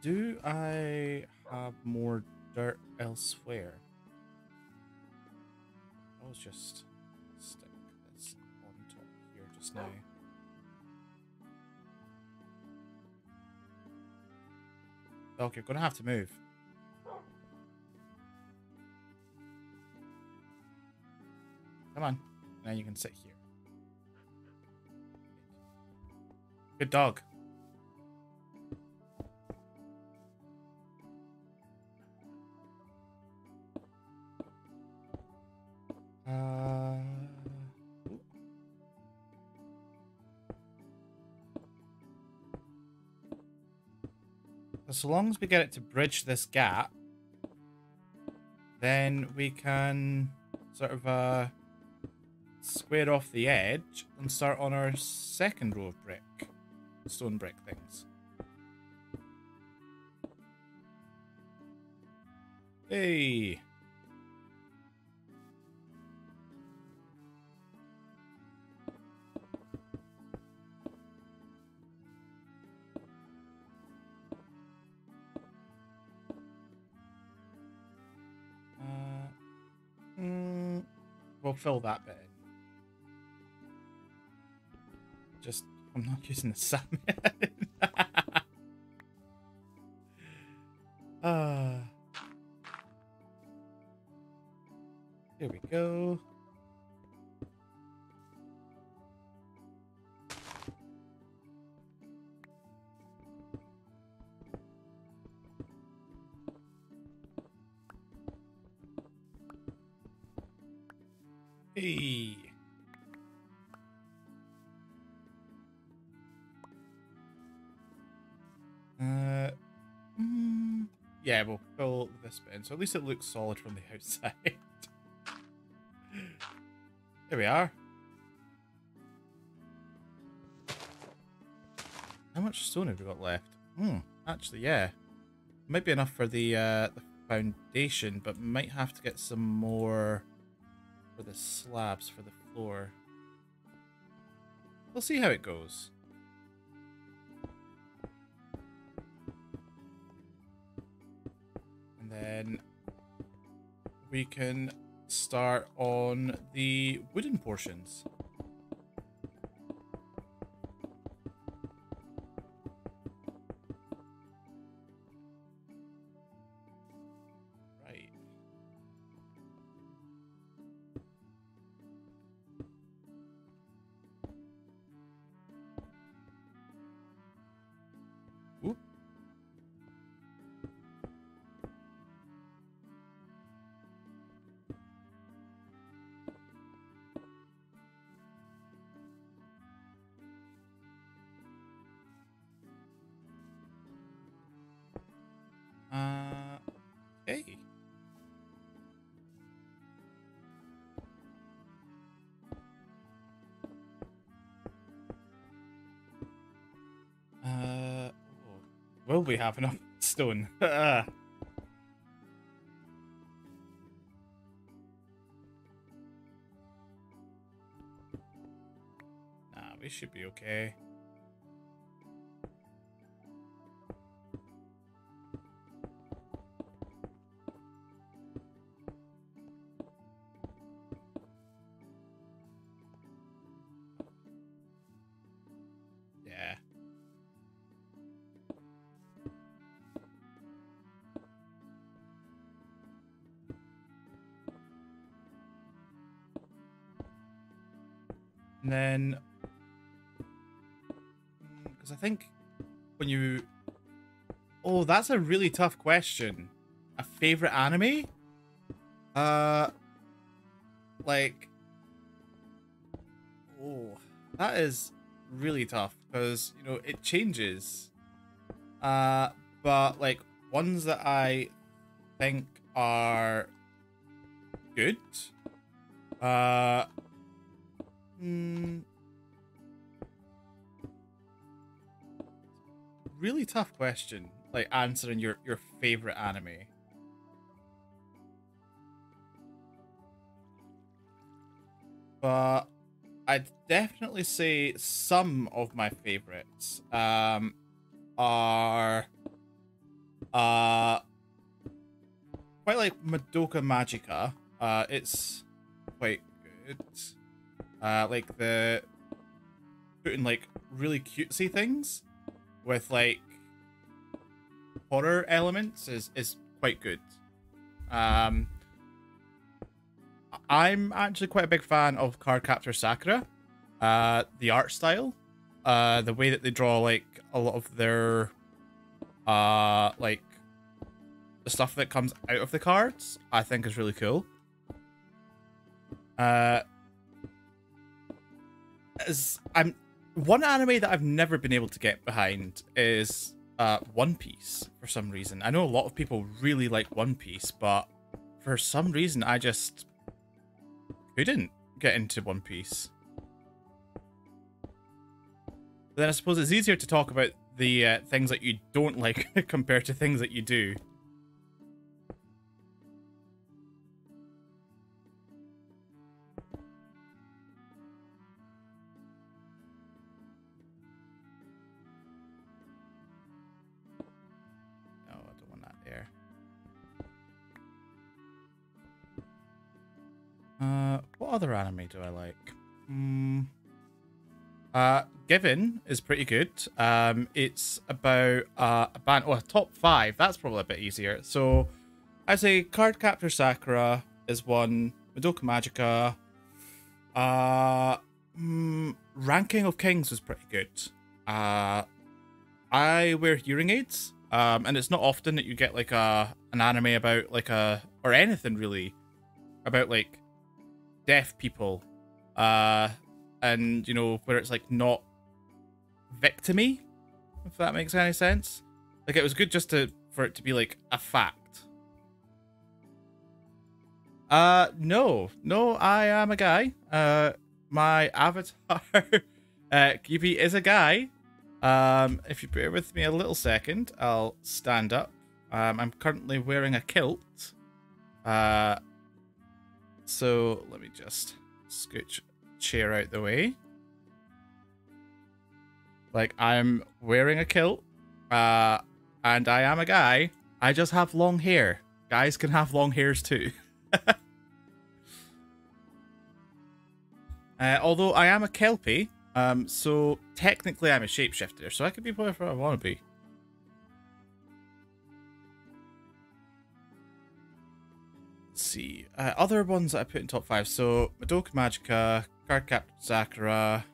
Do I have more dirt elsewhere? I was just stick this on top here just now. Okay, gonna have to move. Come on, now you can sit here. Good dog. So long as we get it to bridge this gap, then we can sort of square off the edge and start on our second row of brick, stone brick things. Hey! We'll fill that bit in. Just, I'm not using the salmon. Here we go. Hey. Yeah, we'll fill this bit in, so at least it looks solid from the outside. There we are. How much stone have we got left? Actually, yeah. Might be enough for the foundation, but might have to get some more for the slabs for the floor. We'll see how it goes. And then we can start on the wooden portions. Right. Oop. Okay. Oh. Will we have enough stone? Nah, we should be okay. Yeah. And then, because I think when you, oh, that's a really tough question. A favorite anime? Like, oh, that is really tough because, you know, it changes. But like ones that I think are good. Really tough question. Like answering your favorite anime. But I'd definitely say some of my favorites are quite like Madoka Magica. It's quite good. Like the putting like really cutesy things with like horror elements is quite good. I'm actually quite a big fan of Cardcaptor Sakura. The art style, the way that they draw like a lot of their like the stuff that comes out of the cards, I think is really cool. One anime that I've never been able to get behind is One Piece for some reason. I know a lot of people really like One Piece, but for some reason I just couldn't get into One Piece. But then I suppose it's easier to talk about the things that you don't like compared to things that you do. No, I don't want that there. What other anime do I like? Given is pretty good. It's about a band. Oh, top 5. That's probably a bit easier. So, I'd say Cardcaptor Sakura is one. Madoka Magica. Ranking of Kings was pretty good. I wear hearing aids. And it's not often that you get like an anime about like or anything really about like deaf people. And you know, where it's like not victimy, if that makes any sense. Like it was good just for it to be like a fact. No, I am a guy. My avatar Kelpie is a guy. If you bear with me a little second, I'll stand up. I'm currently wearing a kilt. So let me just scooch chair out the way. Like, I'm wearing a kilt, and I am a guy. I just have long hair. Guys can have long hairs too. Although I am a Kelpie, so technically I'm a shapeshifter, so I could be whatever I want to be. Let's see. Other ones that I put in top 5. So, Madoka Magica, Card Captain Sakura.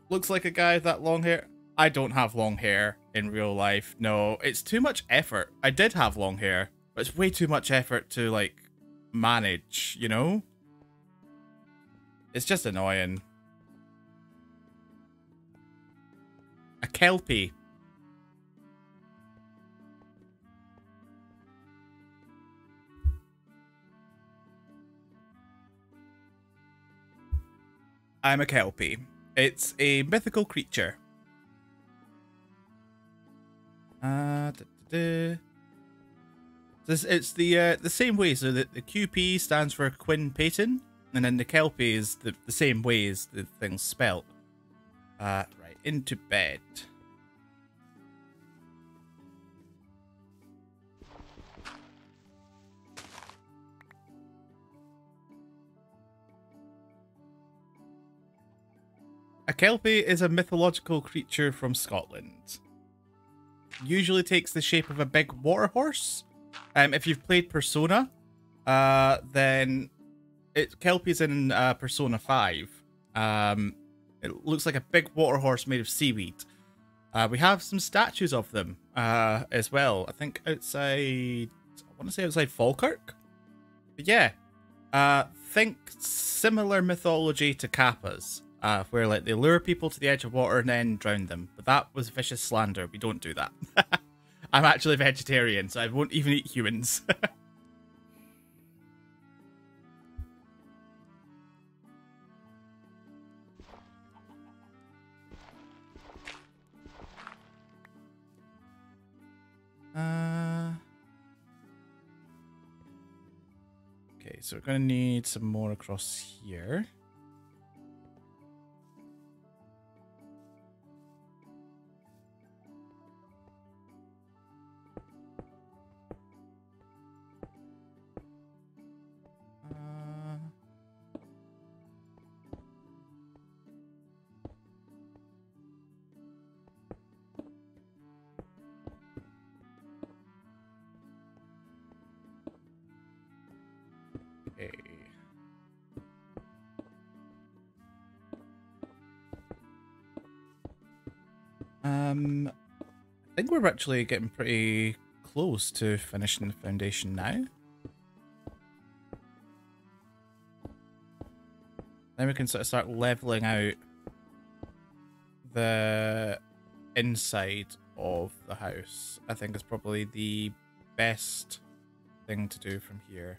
Looks like a guy with that long hair. I don't have long hair in real life. No, it's too much effort. I did have long hair, but it's way too much effort to, like, manage, you know? It's just annoying. A Kelpie. I'm a Kelpie. It's a mythical creature. It's the same way. So the QP stands for Quinn Paton, and then the Kelpie is the same way as the thing's spelt. Right, into bed. A Kelpie is a mythological creature from Scotland. Usually takes the shape of a big water horse. If you've played Persona, then Kelpie's in Persona 5. It looks like a big water horse made of seaweed. We have some statues of them as well. I think outside, I want to say outside Falkirk. But yeah, think similar mythology to Kappas. Where like they lure people to the edge of water and then drown them. But that was vicious slander. We don't do that. I'm actually a vegetarian, so I won't even eat humans. Okay, so we're gonna need some more across here. Okay. I think we're actually getting pretty close to finishing the foundation now. Then we can sort of start leveling out the inside of the house. I think is probably the best thing to do from here.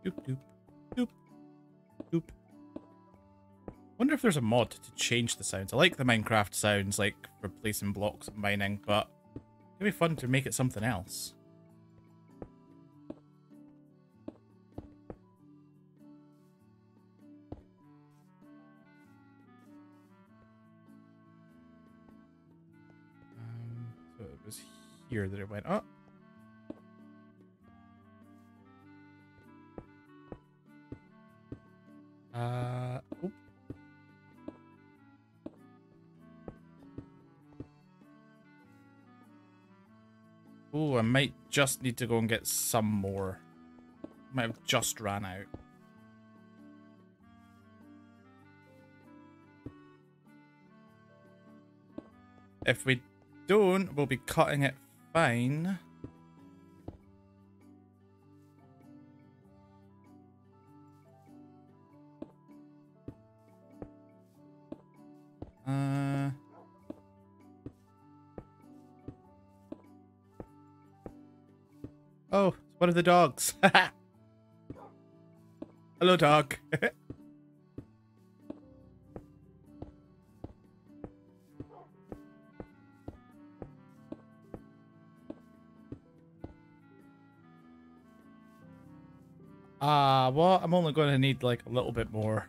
Doop, doop, doop, doop. Wonder if there's a mod to change the sounds. I like the Minecraft sounds, like replacing blocks and mining, but it'd be fun to make it something else. So it was here that it went up. Oh. Oh, I might just need to go and get some more. Might have just ran out. If we don't, we'll be cutting it fine. Oh, it's one of the dogs. Hello, dog. Well, I'm only going to need like a little bit more.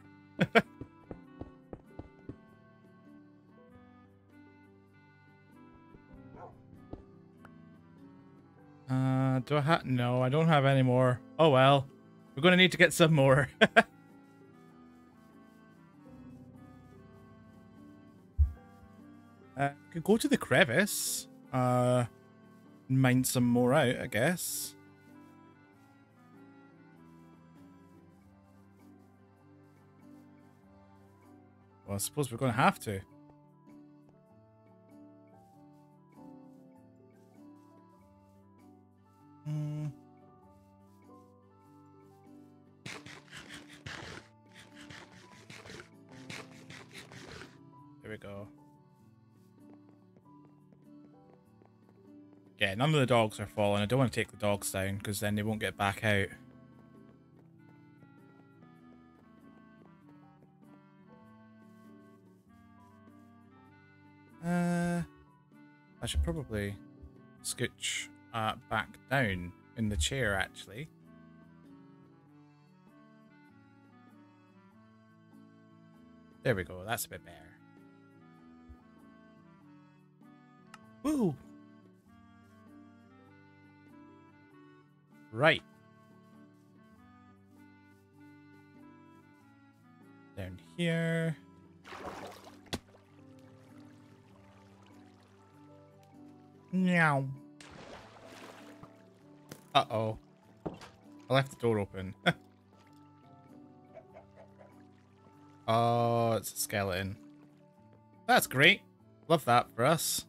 Do I have? No, I don't have any more. Oh well, we're going to need to get some more. Could go to the crevice. Mine some more out, I guess. Well, I suppose we're going to have to. There we go. Yeah, none of the dogs are falling. I don't want to take the dogs down because then they won't get back out. I should probably scooch back down in the chair, actually. There we go. That's a bit better. Woo! Right. Down here. Meow. Uh-oh. I left the door open. Oh, it's a skeleton. That's great. Love that for us.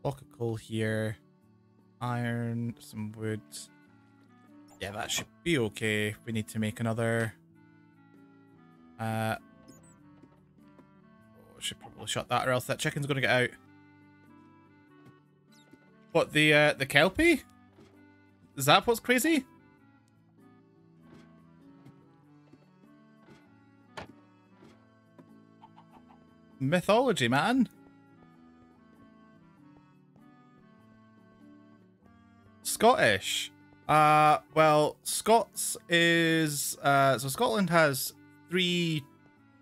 Block of coal here. Iron, some wood. Yeah, that should be okay. We need to make another. Should probably shut that, or else that chicken's gonna get out. What, the Kelpie? Is that what's crazy? Mythology, man. Scottish. Well, Scots is so Scotland has 3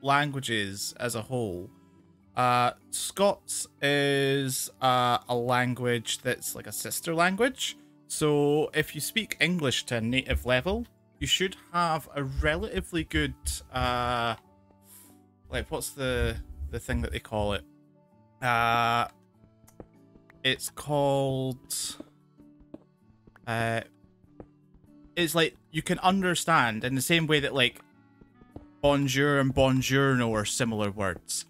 languages as a whole. Scots is a language that's like a sister language. So if you speak English to a native level, you should have a relatively good like what's the thing that they call it? It's called it's like you can understand in the same way that like bonjour and buongiorno are similar words.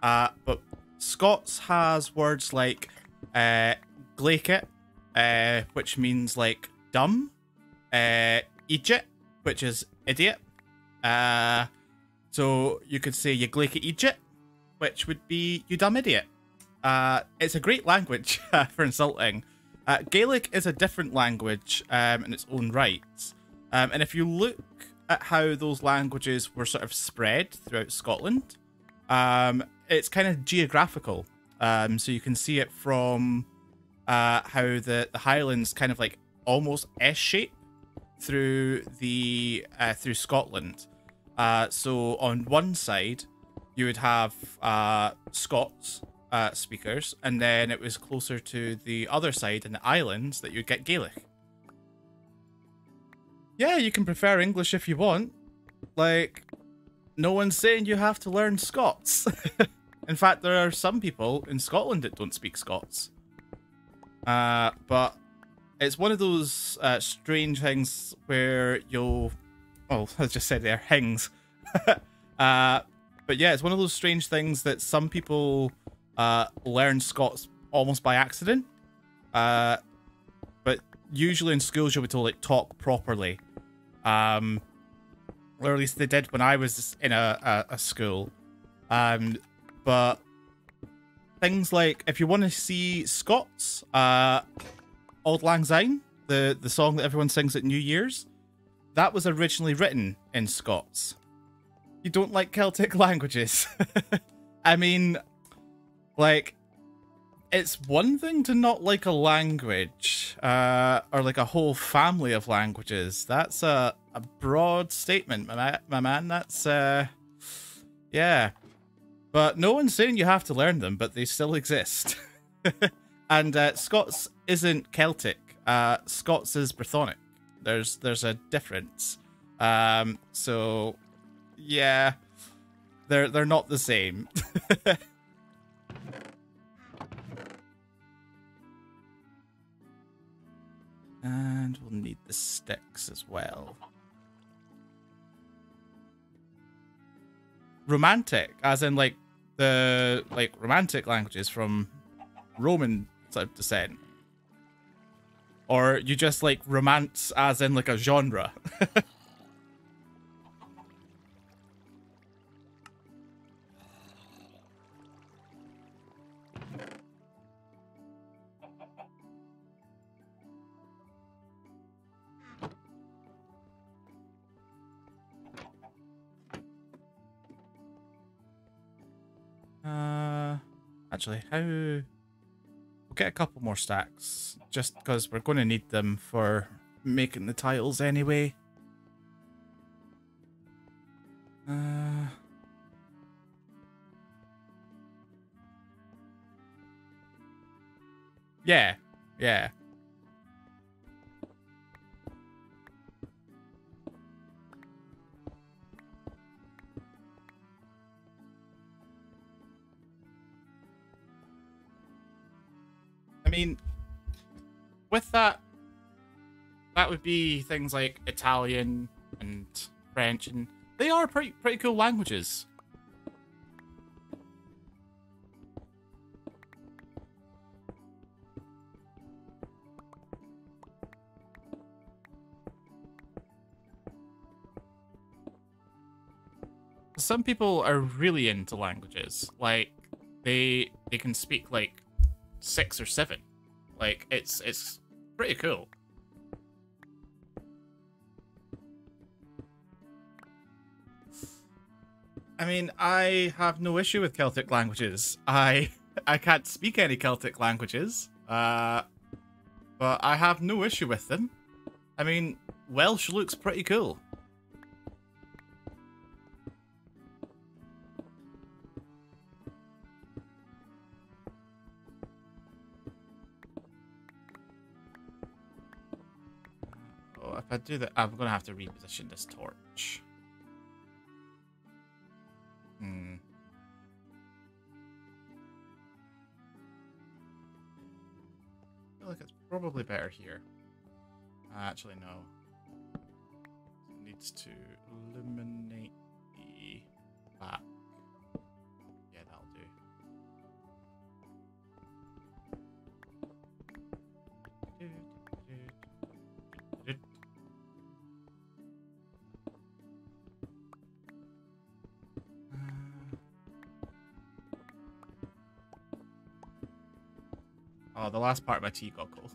But Scots has words like glaikit, which means like dumb, idiot, which is idiot. So you could say you glaikit idiot, which would be you dumb idiot. It's a great language for insulting. Gaelic is a different language in its own right. And if you look at how those languages were sort of spread throughout Scotland, it's kind of geographical. So you can see it from how the Highlands kind of like almost S-shape through through Scotland. So on one side, you would have Scots speakers, and then it was closer to the other side in the islands that you'd get Gaelic. Yeah, you can prefer English if you want. Like, no one's saying you have to learn Scots. In fact, there are some people in Scotland that don't speak Scots. But it's one of those strange things where you'll... Oh, I just said there, hings. But yeah, it's one of those strange things that some people learn Scots almost by accident. But usually in schools you'll be told, like, talk properly. Or at least they did when I was in a school. But things like, if you want to see Scots, Auld Lang Syne, the song that everyone sings at New Year's, that was originally written in Scots. You don't like Celtic languages? I mean, like, it's one thing to not like a language, or like a whole family of languages. That's a broad statement, my man. That's, yeah. But no one's saying you have to learn them, but they still exist. And Scots isn't Celtic. Scots is Brythonic. There's a difference. So yeah, they're not the same. And we'll need the sticks as well. Romantic, as in like the romantic languages from Roman sort of descent. Or you just like romance as in like a genre. Actually, we'll get a couple more stacks, just because we're going to need them for making the tiles anyway. Yeah. I mean, with that would be things like Italian and French, and they are pretty cool languages. Some people are really into languages. Like they can speak like 6 or 7. Like it's pretty cool. I mean, I have no issue with Celtic languages. I can't speak any Celtic languages, but I have no issue with them. I mean, Welsh looks pretty cool. If I do that, I'm going to have to reposition this torch. I feel like it's probably better here. Actually, no. It needs to illuminate the back. Yeah, that'll do. Oh, the last part of my tea got cold.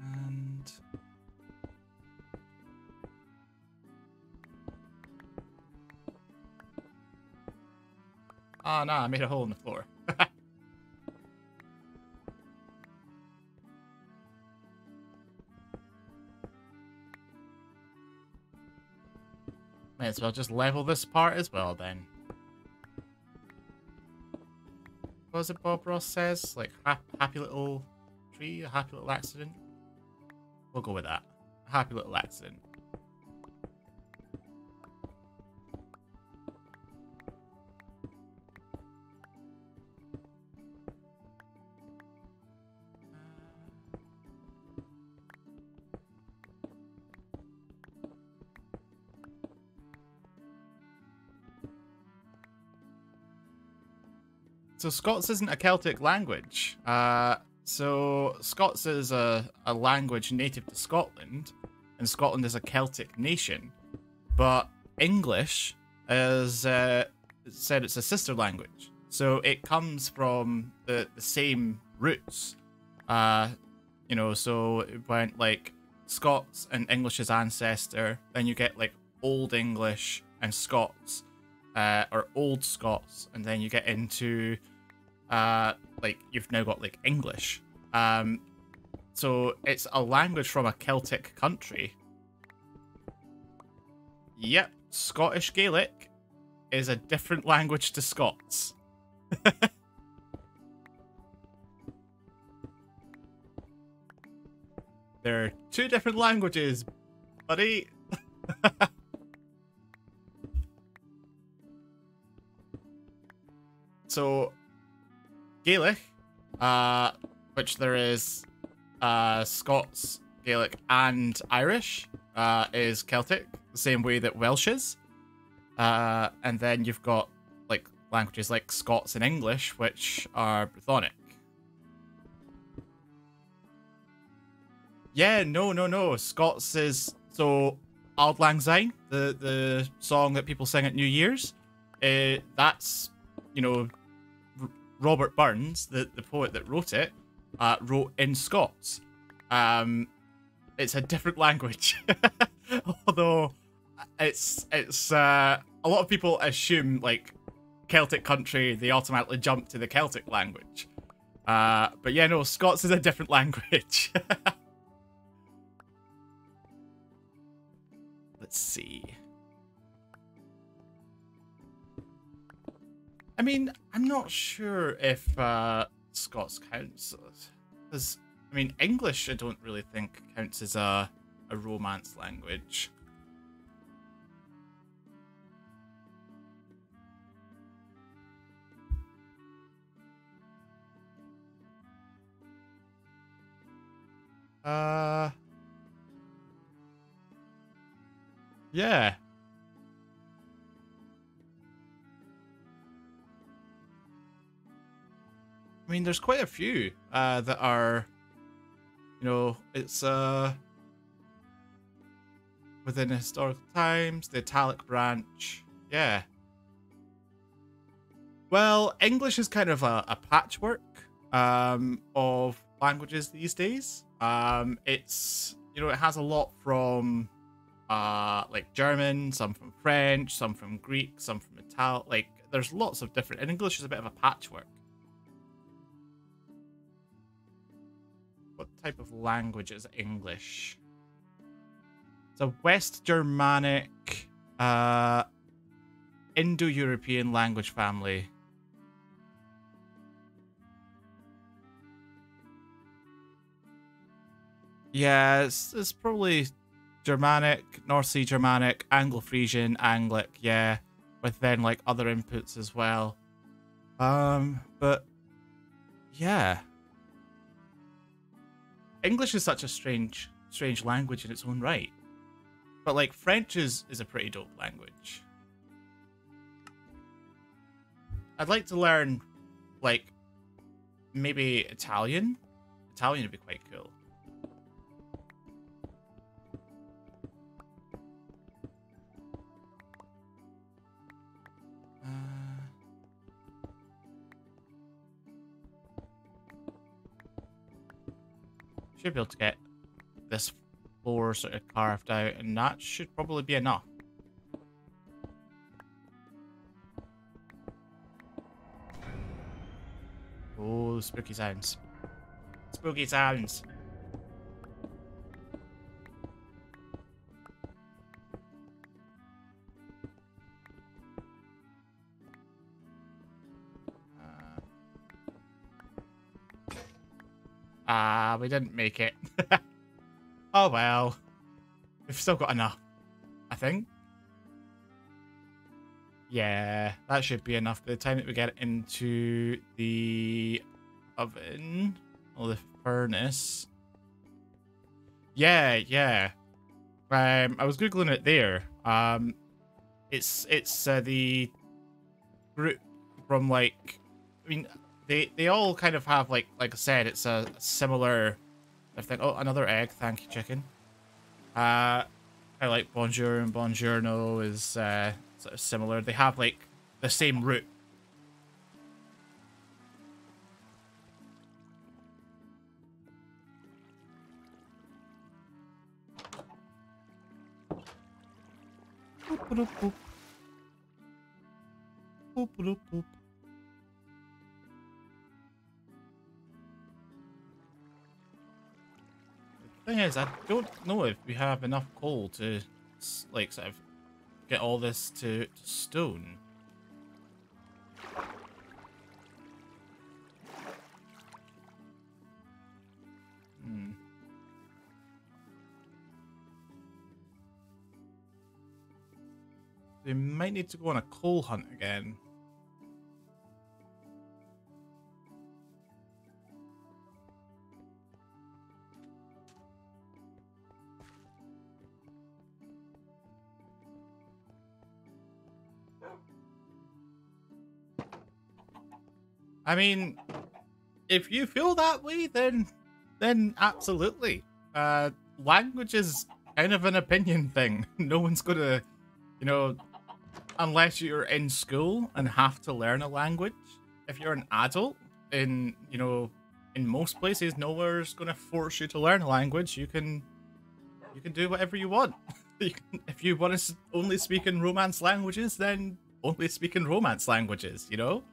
And... oh, no, I made a hole in the floor. Might as well just level this part as well, then. What was it Bob Ross says? Like, happy little tree, a happy little accident? We'll go with that. A happy little accident. So Scots isn't a Celtic language. So Scots is a language native to Scotland, and Scotland is a Celtic nation. but English is said it's a sister language. So it comes from the same roots. You know, so it went like Scots and English's ancestor, then you get like Old English and Scots, or Old Scots, and then you get into like you've now got like English. So it's a language from a Celtic country. Yep, Scottish Gaelic is a different language to Scots. There are two different languages, buddy. So, Gaelic, which there is Scots, Gaelic, and Irish, is Celtic, the same way that Welsh is. And then you've got like languages like Scots and English, which are Brythonic. Yeah, no. Scots is so Auld Lang Syne, the song that people sing at New Year's. That's, you know, Robert Burns, the poet that wrote it, wrote in Scots. It's a different language, although it's a lot of people assume like Celtic country, they automatically jump to the Celtic language. But yeah, no, Scots is a different language. Let's see. I mean, I'm not sure if Scots counts, because I mean, English I don't really think counts as a Romance language. Yeah. I mean, there's quite a few that are, you know, it's within historical times, the Italic branch. Yeah. Well, English is kind of a patchwork of languages these days. It's, you know, it has a lot from like German, some from French, some from Greek, some from Italian. Like, there's lots of different, and English is a bit of a patchwork. What type of language is English? It's a West Germanic, Indo-European language family. Yeah, it's probably Germanic, North Sea Germanic, Anglo-Frisian, Anglic, yeah, with then like other inputs as well. But yeah, English is such a strange language in its own right. But like French is a pretty dope language. I'd like to learn like maybe Italian. Italian would be quite cool. Should be able to get this floor sort of carved out, and that should probably be enough. Oh, spooky sounds. Spooky sounds. We didn't make it. Oh well. We've still got enough, I think. Yeah, that should be enough by the time that we get into the oven or the furnace. Yeah. I was googling it there. It's the group from like, I mean, they all kind of have like I said, it's a similar thing. Oh, another egg, thank you, chicken. I like bonjour and buongiorno is sort of similar. They have like the same root. Boop, boop, boop. Boop, boop, boop. The thing is, I don't know if we have enough coal to, like, sort of get all this to stone. We might need to go on a coal hunt again. I mean, if you feel that way, then absolutely. Language is kind of an opinion thing. No one's gonna, you know, unless you're in school and have to learn a language. If you're an adult in, you know, in most places, nowhere's gonna force you to learn a language. You can do whatever you want. If you want to only speak in Romance languages, then only speak in Romance languages, you know?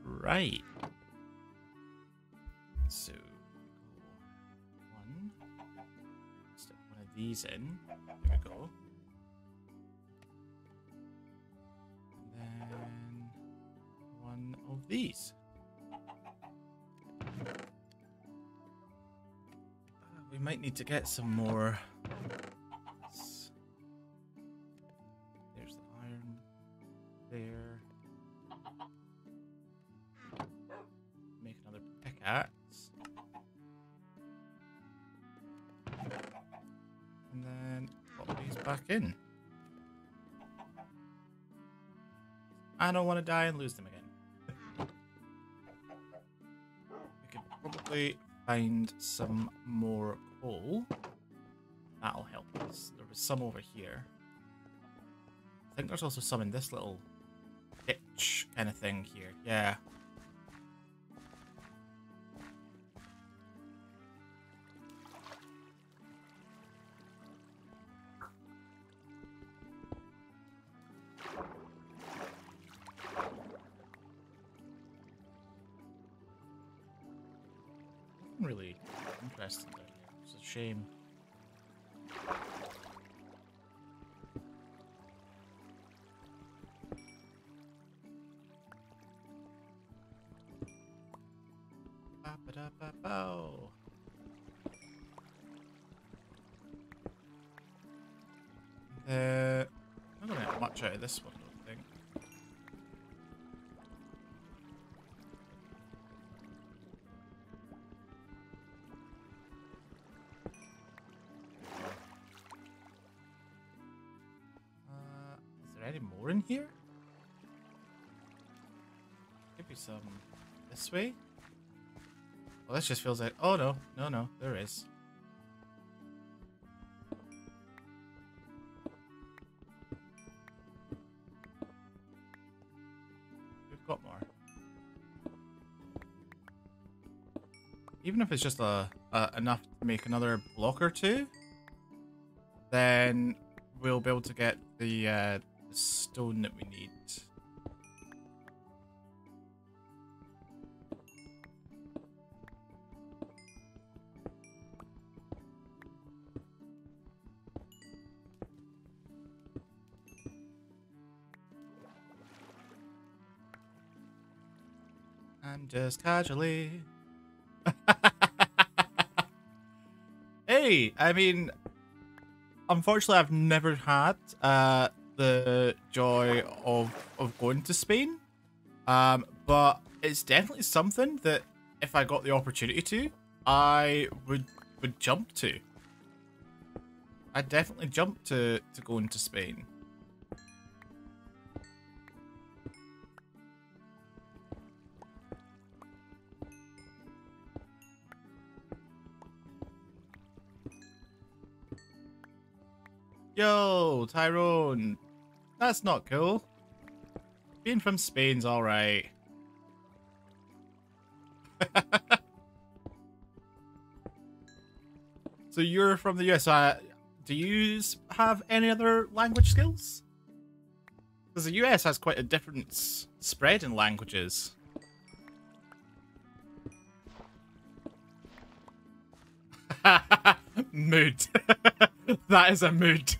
Right. So, stick one of these in. There we go. And then one of these. We might need to get some more. There's the iron there. Make another pickaxe. And then pop these back in. I don't want to die and lose them again. We could probably find some more coal. That'll help us. There was some over here. I think there's also some in this little ditch kind of thing here. Yeah. Really interesting down here. It's a shame. Ba-ba-da-ba-bow. I'm not gonna get much out of this one, I don't think. Is there any more in here? Could be some this way. Well, this just feels like... Oh, no. No, there is. We've got more. Even if it's just enough to make another block or two, then we'll be able to get the stone that we need. I'm just casually. Hey, I mean, unfortunately, I've never had the joy of going to Spain. But it's definitely something that if I got the opportunity to, I would jump to. I'd definitely jump to going to Spain. Yo, Tyrone. That's not cool. Being from Spain's alright. So you're from the US. Do you have any other language skills? Because the US has quite a different spread in languages. Mood. That is a mood.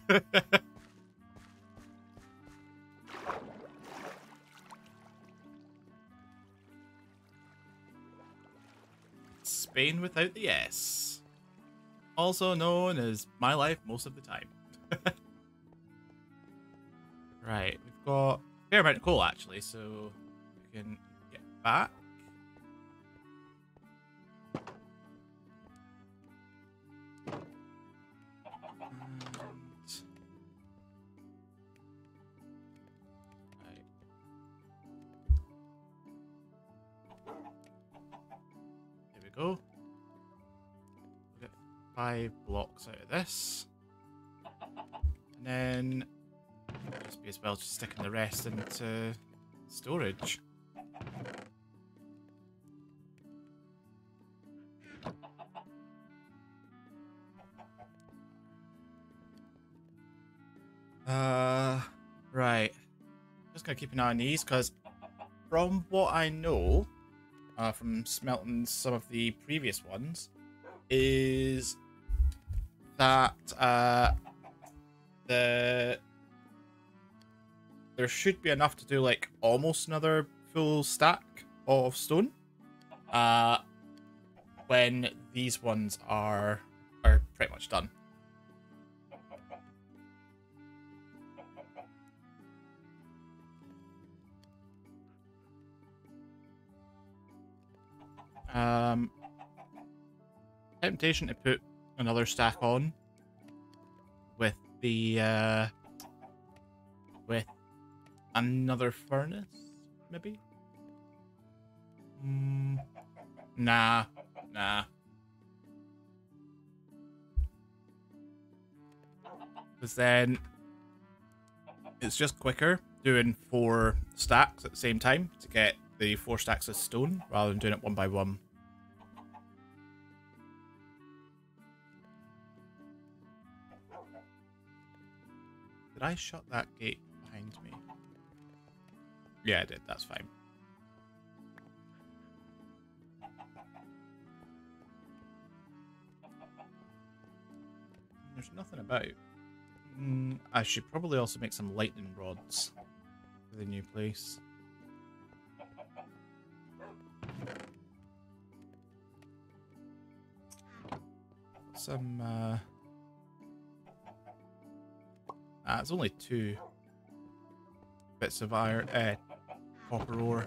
Spain without the S. Also known as my life most of the time. Right, we've got a fair amount of coal actually, so we can get back. Go. We'll get 5 blocks out of this. And then just be as well just sticking the rest into storage. Right. Just gonna keep an eye on these because from what I know, from smelting some of the previous ones, is that there should be enough to do like almost another full stack of stone when these ones are pretty much done. Temptation to put another stack on with the with another furnace, maybe? Nah. Because then it's just quicker doing 4 stacks at the same time to get the 4 stacks of stone rather than doing it one by one. Did I shut that gate behind me? Yeah, I did. That's fine. There's nothing about. I should probably also make some lightning rods for the new place. Some it's only 2 bits of iron, copper ore.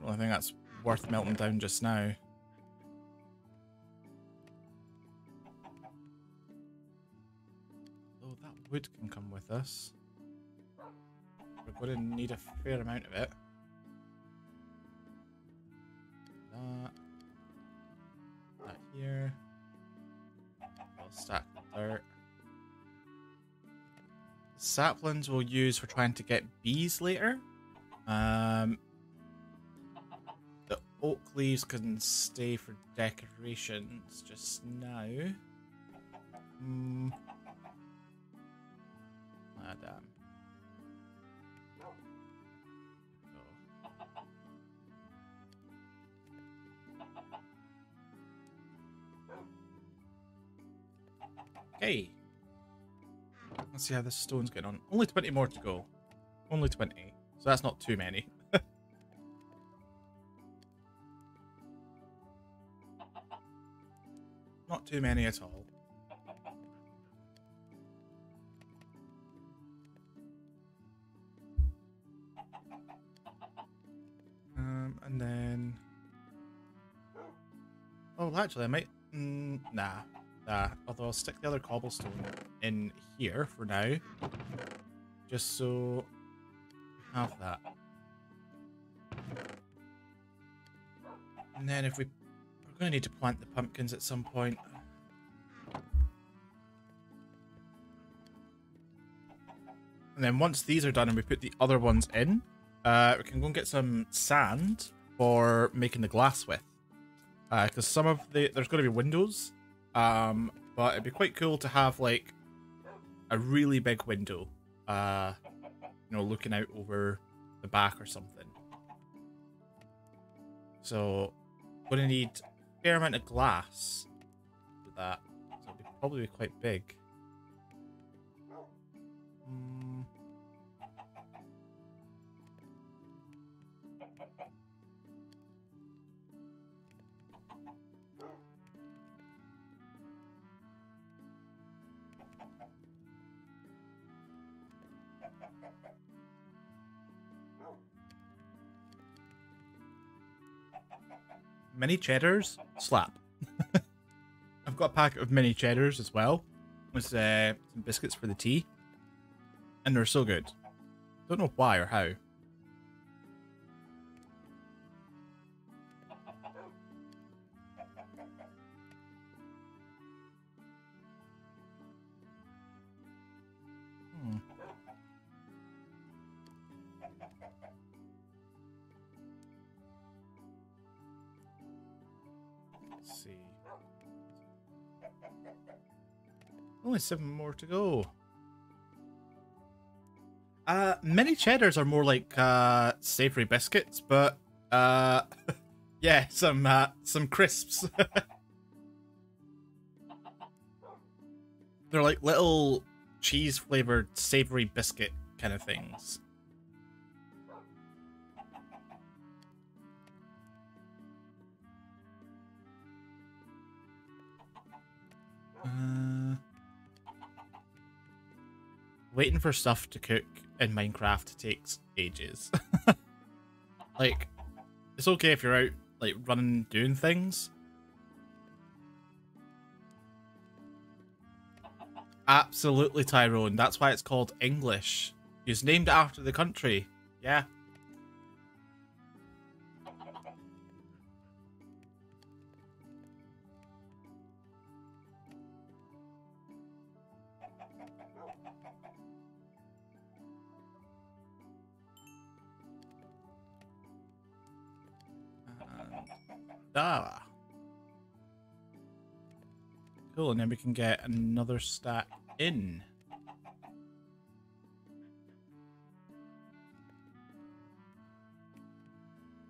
I don't think that's worth melting down just now. Oh, that wood can come with us. We're going to need a fair amount of it. That here. I'll stack the dirt. Saplings we'll use for trying to get bees later. The oak leaves can stay for decorations just now. Ah, damn. Okay. Let's see how this stone's getting on. Only 20 more to go. Only 20. So that's not too many. Not too many at all. And then... Oh, actually, I might... Nah. Although I'll stick the other cobblestone in here for now. Just so we have that. And then if we're going to need to plant the pumpkins at some point. And then once these are done and we put the other ones in, we can go and get some sand for making the glass with. Because some of there's going to be windows, but it'd be quite cool to have like a really big window, you know, looking out over the back or something. So, going to need a fair amount of glass for that. So it'll probably be quite big. Mini cheddars? Slap. I've got a packet of mini cheddars as well. With some biscuits for the tea. And they're so good. Don't know why or how. Let's see. Only 7 more to go. Mini cheddars are more like savory biscuits, but yeah, some crisps. They're like little cheese flavored savory biscuit kind of things. Waiting for stuff to cook in Minecraft takes ages. Like, it's okay if you're out, like, running, doing things. Absolutely, Tyrone. That's why it's called English. It's named after the country. Yeah. Ah. Cool, and then we can get another stack in.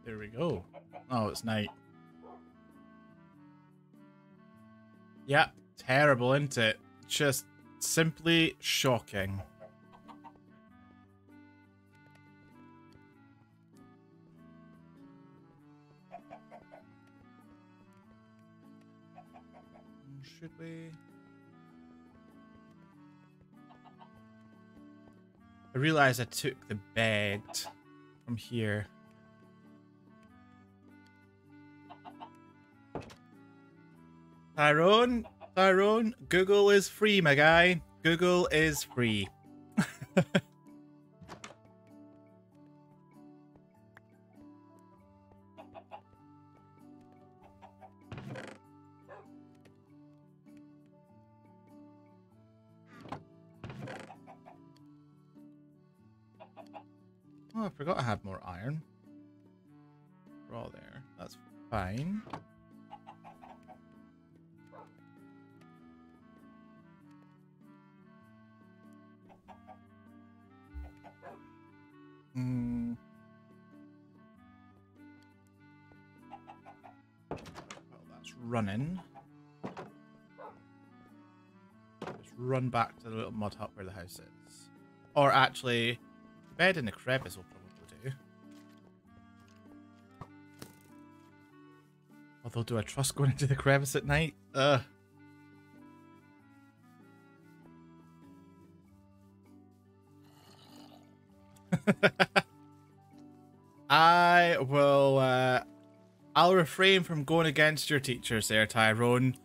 There we go. Oh, it's night. Yeah, terrible, isn't it? Just simply shocking. Should we? I realized I took the bed from here. Tyrone, Google is free, my guy. Google is free. Oh, I forgot I had more iron. Raw there. That's fine. Well, that's running. Just run back to the little mud hut where the house is. Or actually, bed in the crevice will probably do. Although, do I trust going into the crevice at night? I will, I'll refrain from going against your teachers there, Tyrone.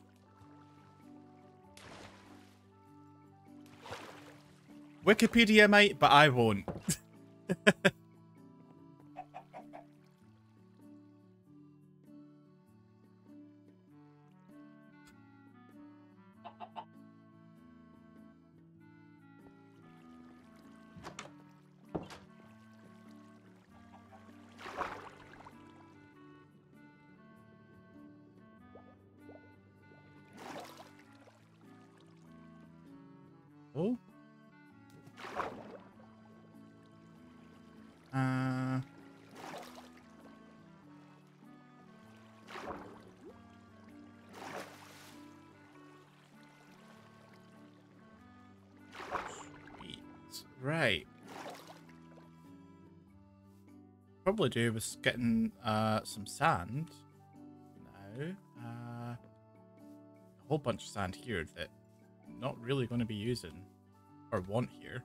Wikipedia might, but I won't. go. Sweet. Right. Probably do with getting some sand now. A whole bunch of sand here that I'm not really going to be using or want here.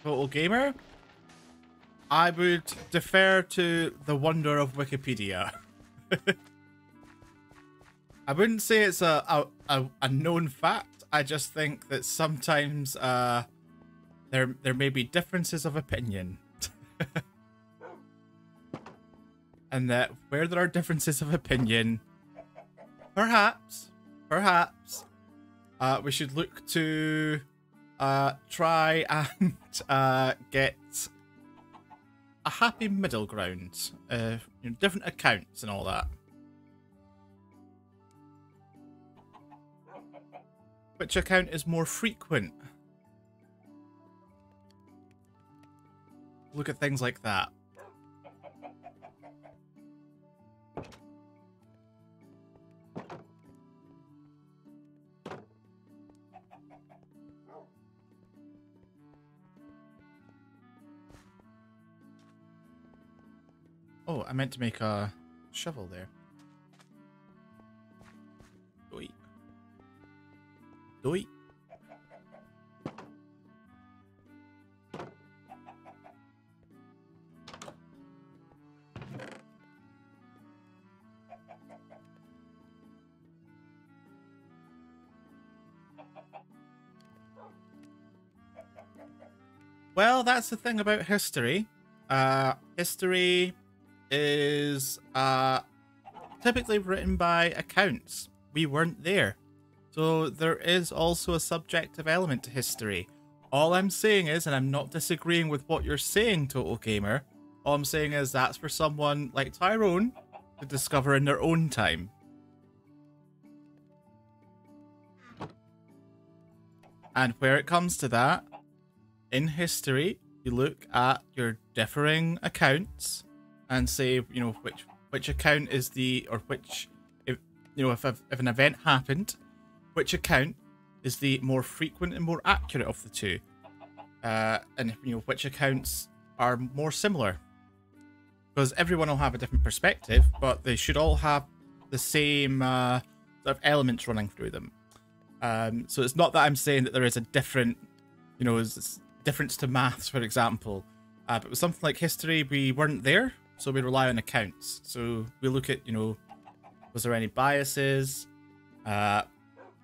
Total Gamer, I would defer to the wonder of Wikipedia. I wouldn't say it's a known fact. I just think that sometimes there may be differences of opinion. And that where there are differences of opinion, perhaps we should look to try and get a happy middle ground. Different accounts and all that. Which account is more frequent? Look at things like that. Oh, I meant to make a shovel there. Doi. Doi. Well, that's the thing about history. History is typically written by accounts. We weren't there. So there is also a subjective element to history. All I'm saying is, and I'm not disagreeing with what you're saying, Total Gamer, all I'm saying is that's for someone like Tyrone to discover in their own time. And where it comes to that, in history, you look at your differing accounts and say, you know, which account is the, or which, if an event happened, which account is the more frequent and more accurate of the two, and which accounts are more similar, because everyone will have a different perspective, but they should all have the same sort of elements running through them. So it's not that I'm saying that there is a different, difference to maths, for example, but with something like history, we weren't there, so we rely on accounts. So we look at, was there any biases?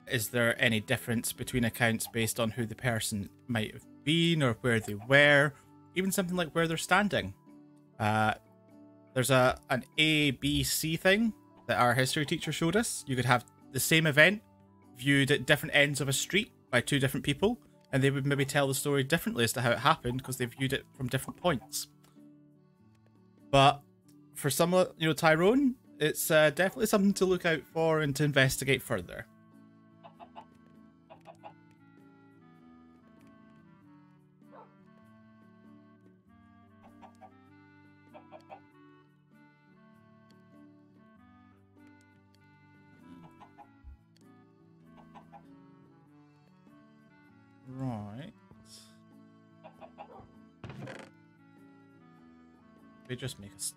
Is there any difference between accounts based on who the person might have been or where they were? Even something like where they're standing. There's an A, B, C thing that our history teacher showed us. You could have the same event viewed at different ends of a street by two different people, and they would maybe tell the story differently as to how it happened because they viewed it from different points. But for some, Tyrone, it's definitely something to look out for and to investigate further. Right. We just make us.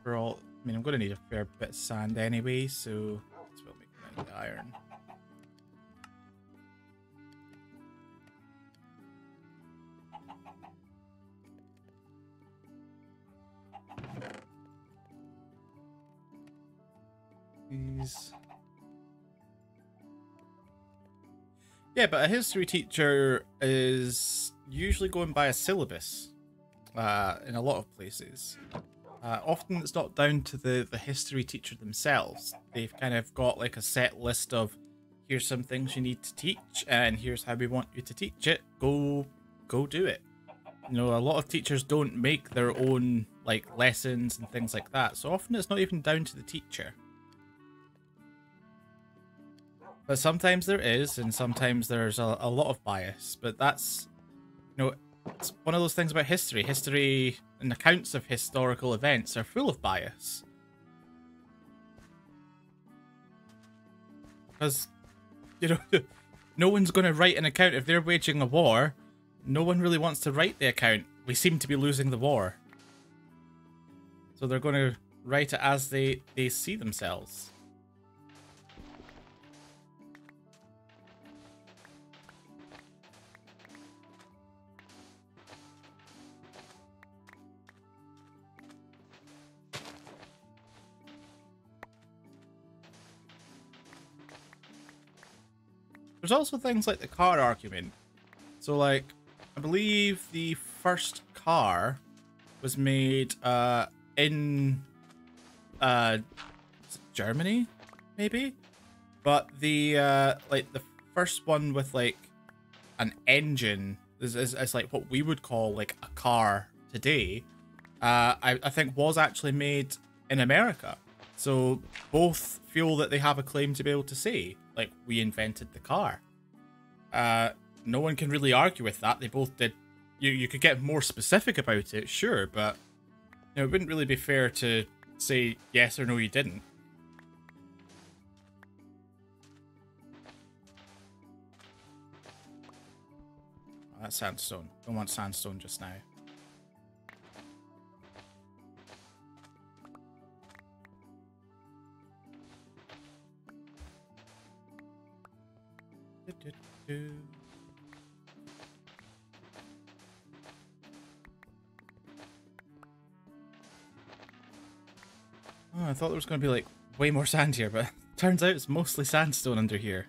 We're all. I mean, I'm going to need a fair bit of sand anyway, so let's well make the iron. These. Yeah, but a history teacher is usually going by a syllabus in a lot of places. Often it's not down to the history teacher themselves. They've kind of got like a set list of here's some things you need to teach, and here's how we want you to teach it. Go do it. You know, a lot of teachers don't make their own like lessons and things like that, so often it's not even down to the teacher. But sometimes there is, and sometimes there's a lot of bias. But that's, you know, it's one of those things about history. History and accounts of historical events are full of bias. Because, you know, no one's going to write an account if they're waging a war. No one really wants to write the account. We seem to be losing the war. So they're going to write it as they see themselves. There's also things like the car argument. So, like, I believe the first car was made in Germany, maybe? But the like the first one with like an engine is like what we would call like a car today. I think was actually made in America. So both feel that they have a claim to be able to say, like, we invented the car. No one can really argue with that. They both did. You could get more specific about it, sure, but you know, it wouldn't really be fair to say yes or no, you didn't. Oh, that's sandstone. Don't want sandstone just now. Oh, I thought there was going to be like way more sand here, but turns out it's mostly sandstone under here.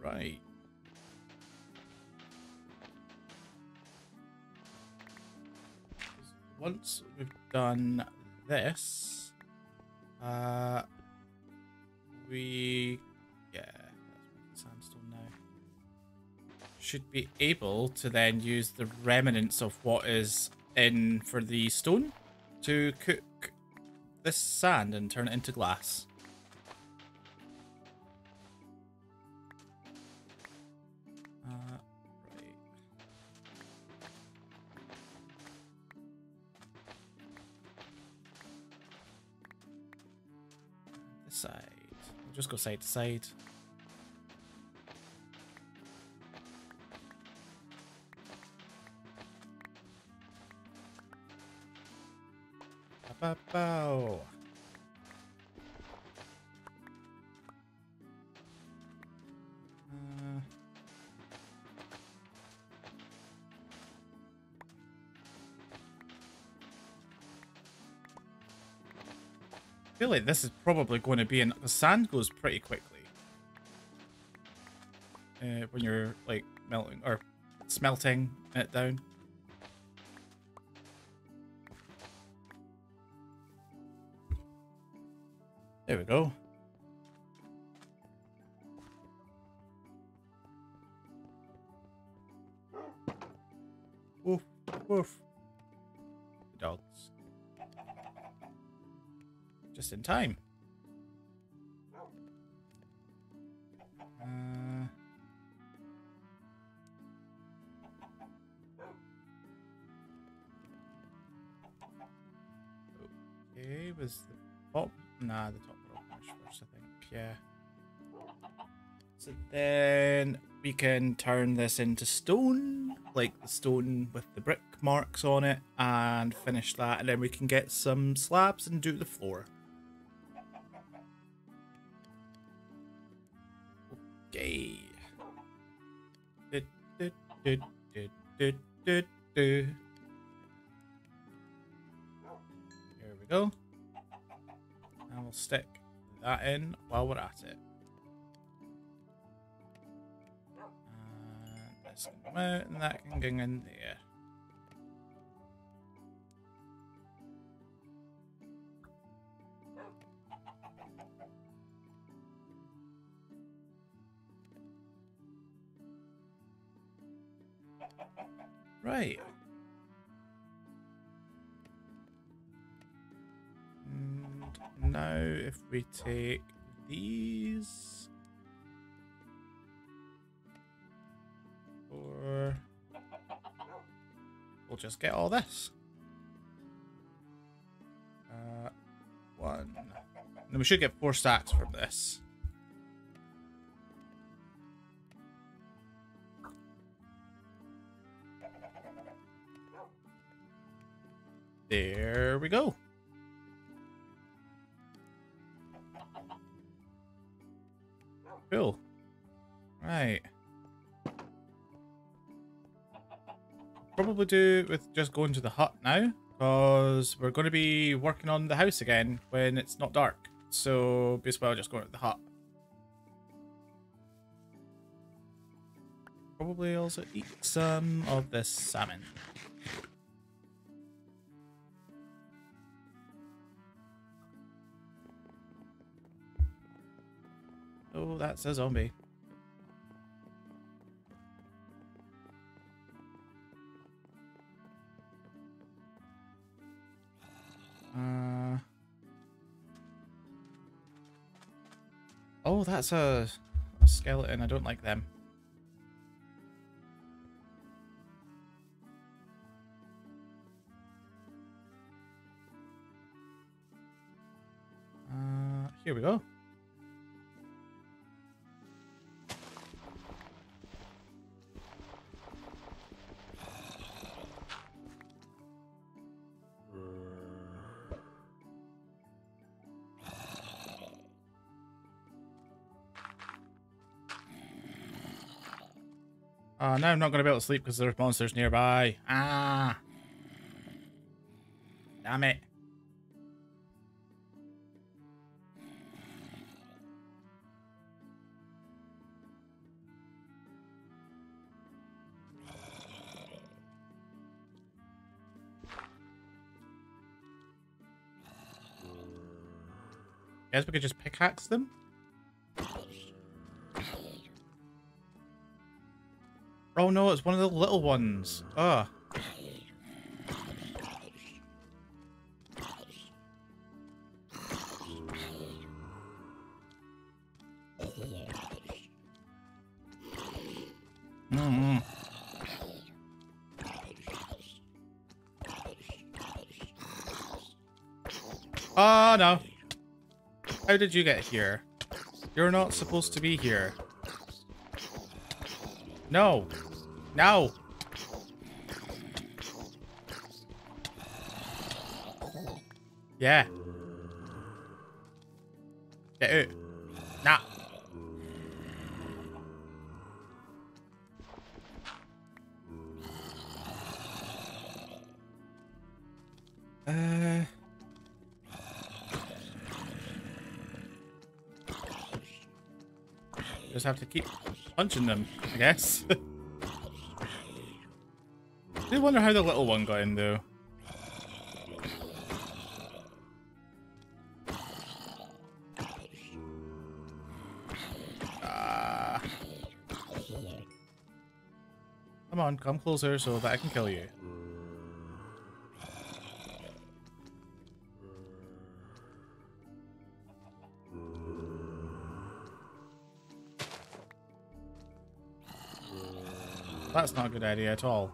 Right. Once we've done this, that's sandstone now. Should be able to then use the remnants of what is in for the stone to cook this sand and turn it into glass. Side. We'll just go side to side. Bow. I feel like this is probably going to be in. The sand goes pretty quickly when you're like melting or smelting it down. There we go. Woof, woof. Dogs. Just in time. Okay, was the top? Nah, the top will finish first, I think. Yeah. So then we can turn this into stone, like the stone with the brick marks on it, and finish that, and then we can get some slabs and do the floor. Okay. Here we go. And we'll stick that in while we're at it. this can come out and that can go in there. Right. And now if we take these, or we'll just get all this. One. And we should get 4 stacks from this. There we go. Cool. Right. Probably do with just going to the hut now, because we're going to be working on the house again when it's not dark. So basically I'll just go to the hut. Probably also eat some of this salmon. Oh, that's a zombie. Oh, that's a skeleton. I don't like them. Here we go. Now I'm not going to be able to sleep because there's monsters nearby. Ah! Damn it. Guess we could just pickaxe them? Oh no, it's one of the little ones. Ugh. Mm-hmm. Oh no. How did you get here? You're not supposed to be here. No. No. Yeah. Get out. Nah. Just have to keep punching them, I guess. I do wonder how the little one got in, though. Come on, come closer so that I can kill you. That's not a good idea at all.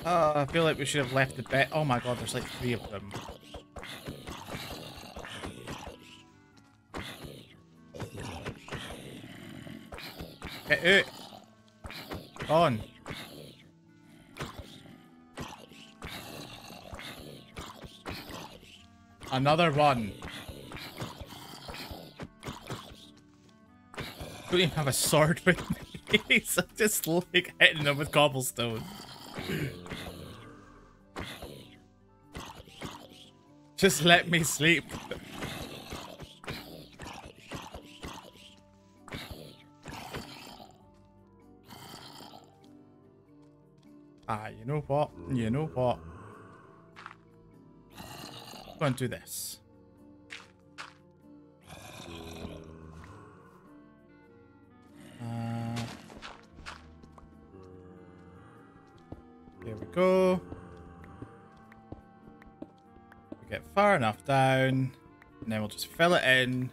I feel like we should have left the bed. Oh my god, there's like 3 of them. Get out! On. Another one. Don't even have a sword with me. So I'm just like hitting them with cobblestone. Just let me sleep. Ah, you know what? You know what? Go and do this. There we go. We get far enough down, and then we'll just fill it in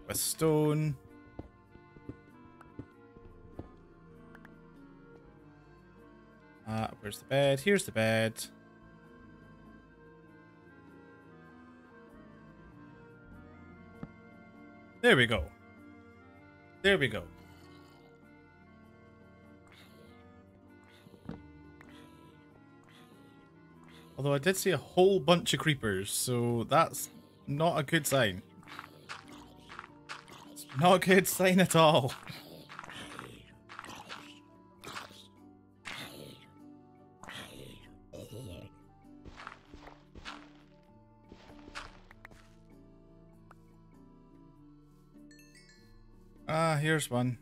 with stone. Where's the bed? Here's the bed. There we go. There we go. Although I did see a whole bunch of creepers, so that's not a good sign. It's not a good sign at all. Ah, here's one.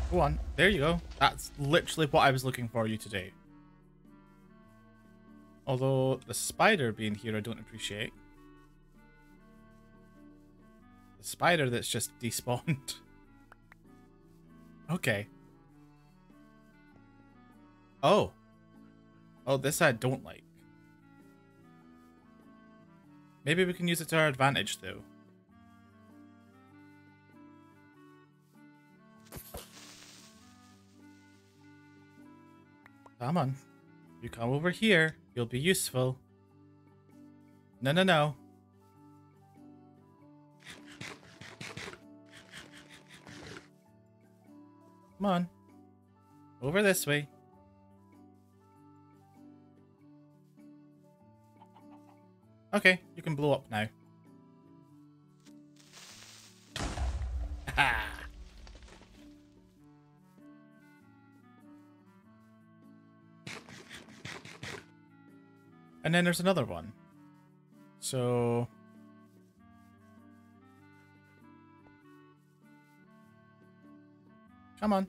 Go on. There you go. That's literally what I was looking for you today. Although the spider being here I don't appreciate. The spider that's just despawned. Okay. Oh. Oh, this I don't like. Maybe we can use it to our advantage, though. Come on. You come over here. You'll be useful. No, no, no. Come on. Over this way. Okay, you can blow up now. And then there's another one. So... come on.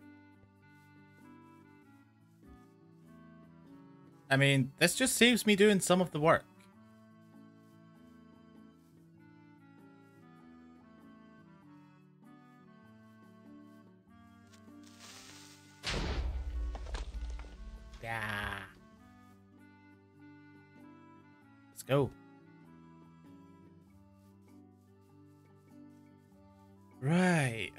I mean, this just saves me doing some of the work. Yeah. Let's go. Right.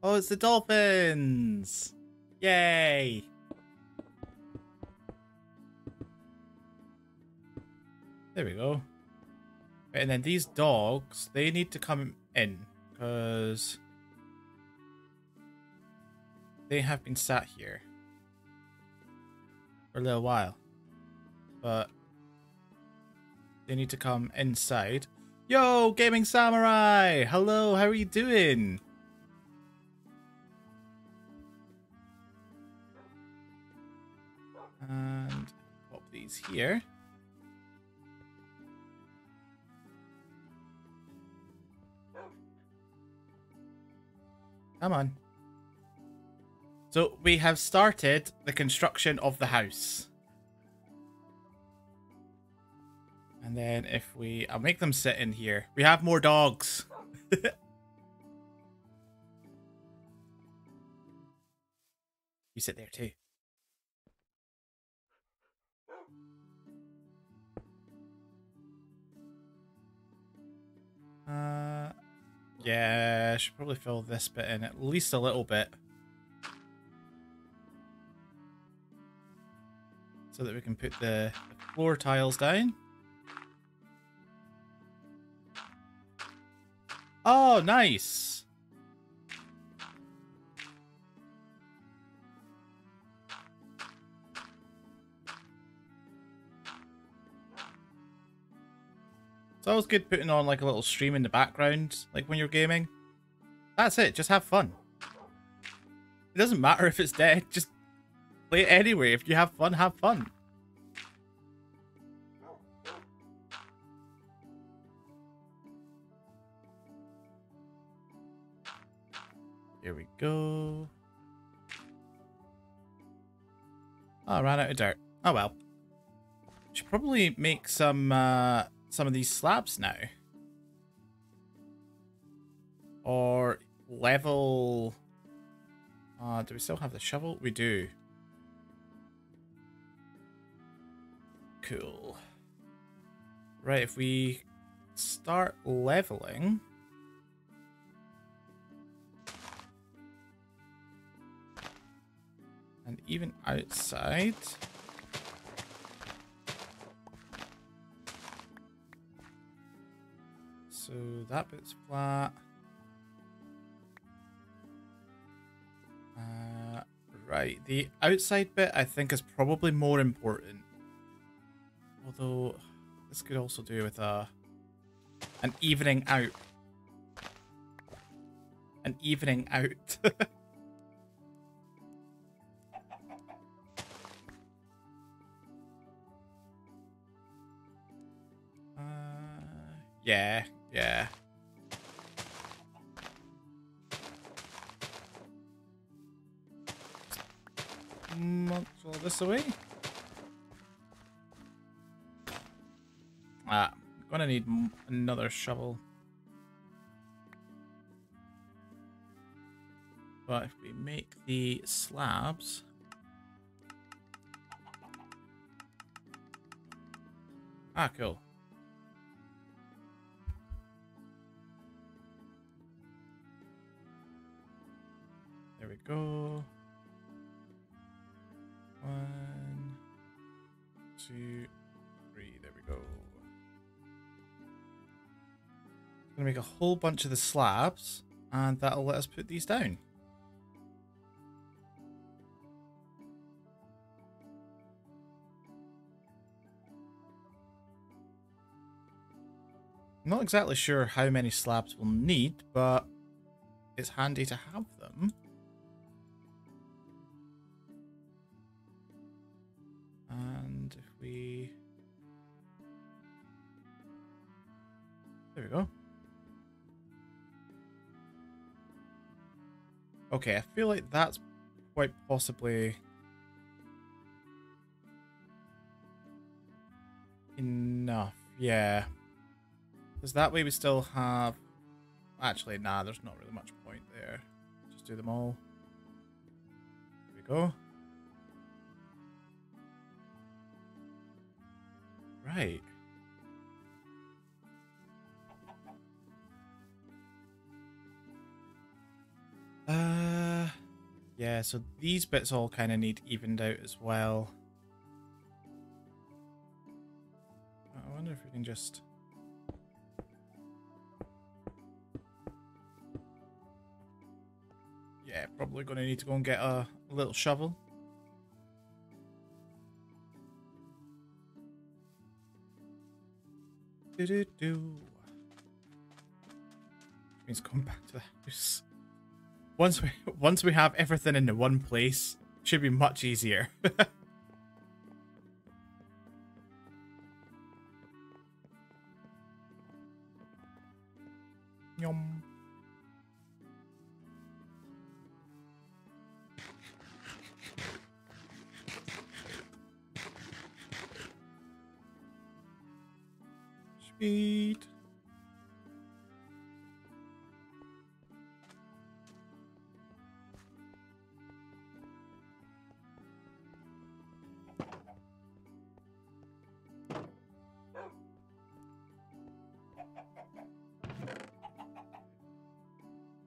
Oh, it's the dolphins! Yay! There we go. Right, and then these dogs, they need to come in, because they have been sat here for a little while. But they need to come inside. Yo, Gaming Samurai! Hello, how are you doing? And pop these here. Come on. So we have started the construction of the house. And then if I'll make them sit in here. We have more dogs. You sit there too. Yeah, I should probably fill this bit in at least a little bit. so that we can put the floor tiles down. Oh, nice. It's always good putting on like a little stream in the background, like when you're gaming. That's it, just have fun. It doesn't matter if it's dead, just play it anyway. If you have fun, have fun. Here we go. Oh, I ran out of dirt. Oh well. Should probably make some of these slabs now. Or level... do we still have the shovel? We do. Cool. Right, if we start leveling... And even outside... So that bit's flat. Right, the outside bit I think is probably more important. Although this could also do with an evening out. An evening out. Yeah, yeah. All this away. I'm gonna need another shovel. But if we make the slabs... Ah, cool. There we go. 1, 2, 3. There we go. I'm gonna make a whole bunch of the slabs, and that'll let us put these down. I'm not exactly sure how many slabs we'll need, but it's handy to have them. And if we... There we go. Okay, I feel like that's quite possibly enough. Yeah. Because that way we still have... Actually, nah, there's not really much point there. Just do them all. There we go. Right. Yeah, so these bits all kind of need evened out as well. I wonder if we can just... Yeah, probably going to need to go and get a little shovel. Means going back to the house. Once we have everything in the one place, it should be much easier. Yum. Sweet.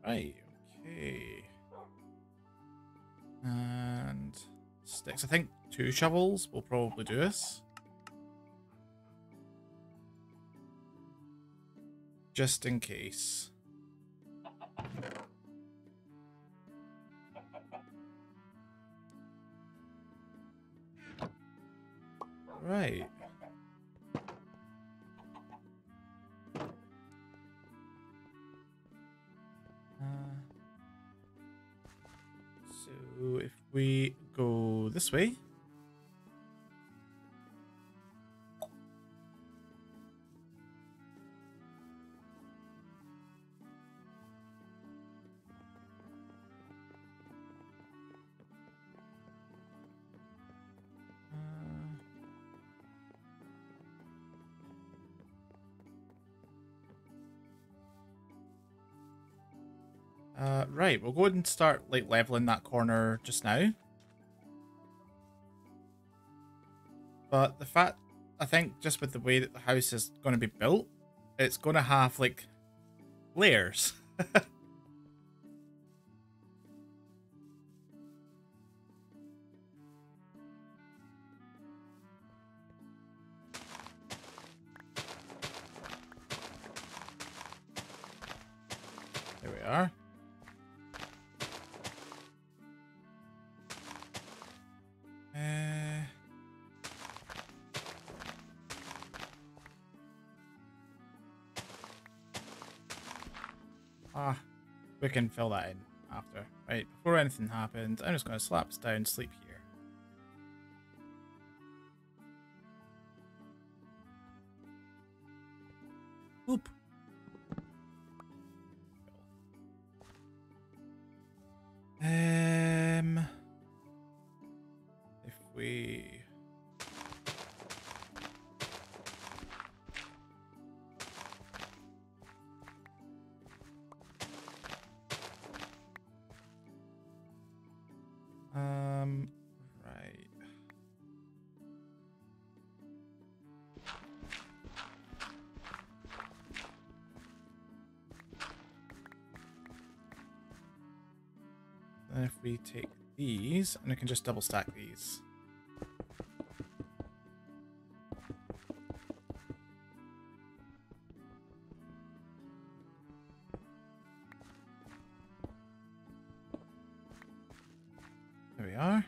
Right, okay. And sticks. I think 2 shovels will probably do us. Just in case. Right. So if we go this way. Right, we'll go ahead and start like leveling that corner just now. But the fact, I think just with the way that the house is going to be built, it's going to have like layers. There we are. We can fill that in after. Right, before anything happens, I'm just going to slap this down, sleep here. Whoop. If we... right. Then if we take these, and we can just double stack these. There we are.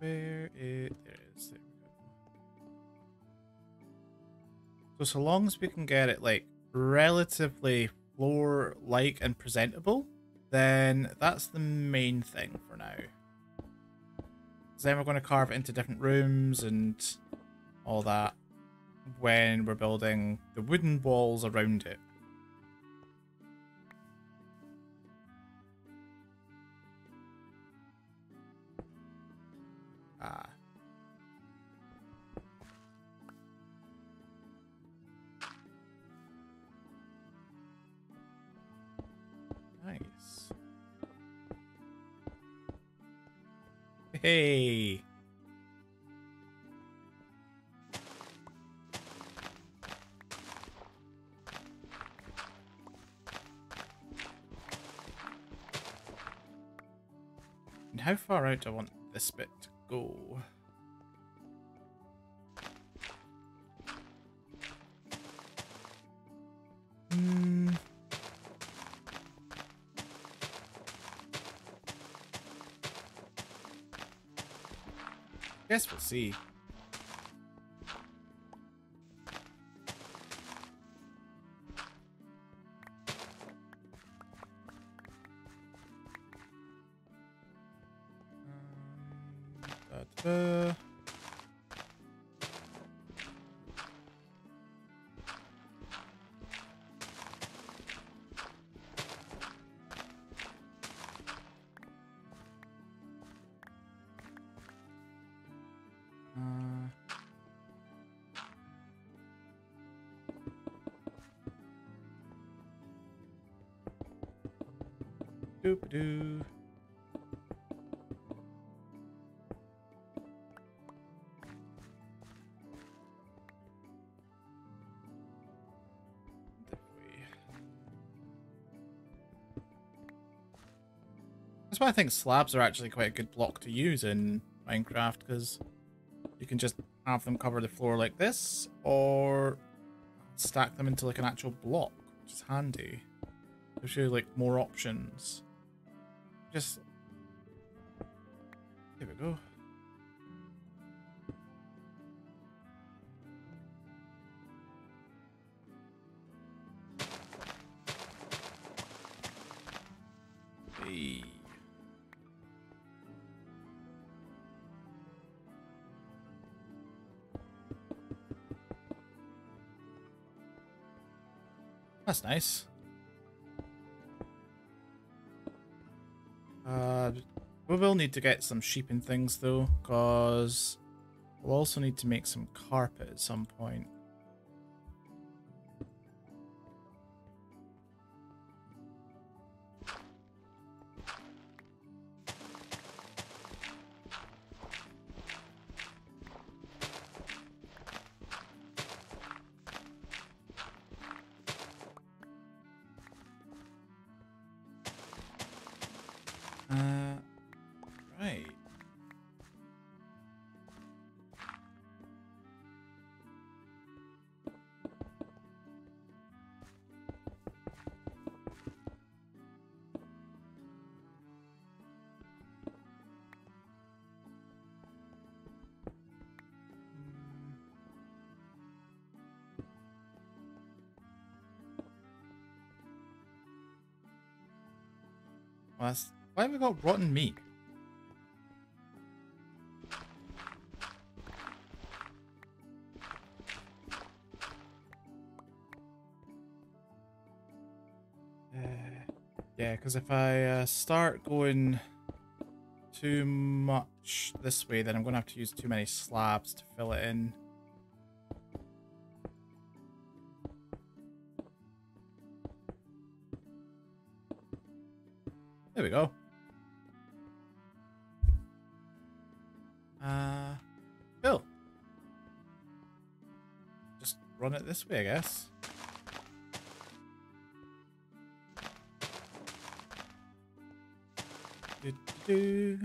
Where it is. There we go. So long as we can get it like relatively floor-like and presentable, then that's the main thing for now. Then we're going to carve it into different rooms and all that when we're building the wooden walls around it. Nice. Hey. And how far out do I want this bit to go? Guess we'll see. Da-da-da. Doop-a-doo. That's why I think slabs are actually quite a good block to use in Minecraft, because you can just have them cover the floor like this, or stack them into like an actual block, which is handy. Gives you like more options. Just here we go. Hey. That's nice. We will need to get some sheep and things though, because we'll also need to make some carpet at some point. Right. Why have we got rotten meat? Yeah, because if I start going too much this way, then I'm going to have to use too many slabs to fill it in. There we go. Cool. Just run it this way, I guess. Do-do-do.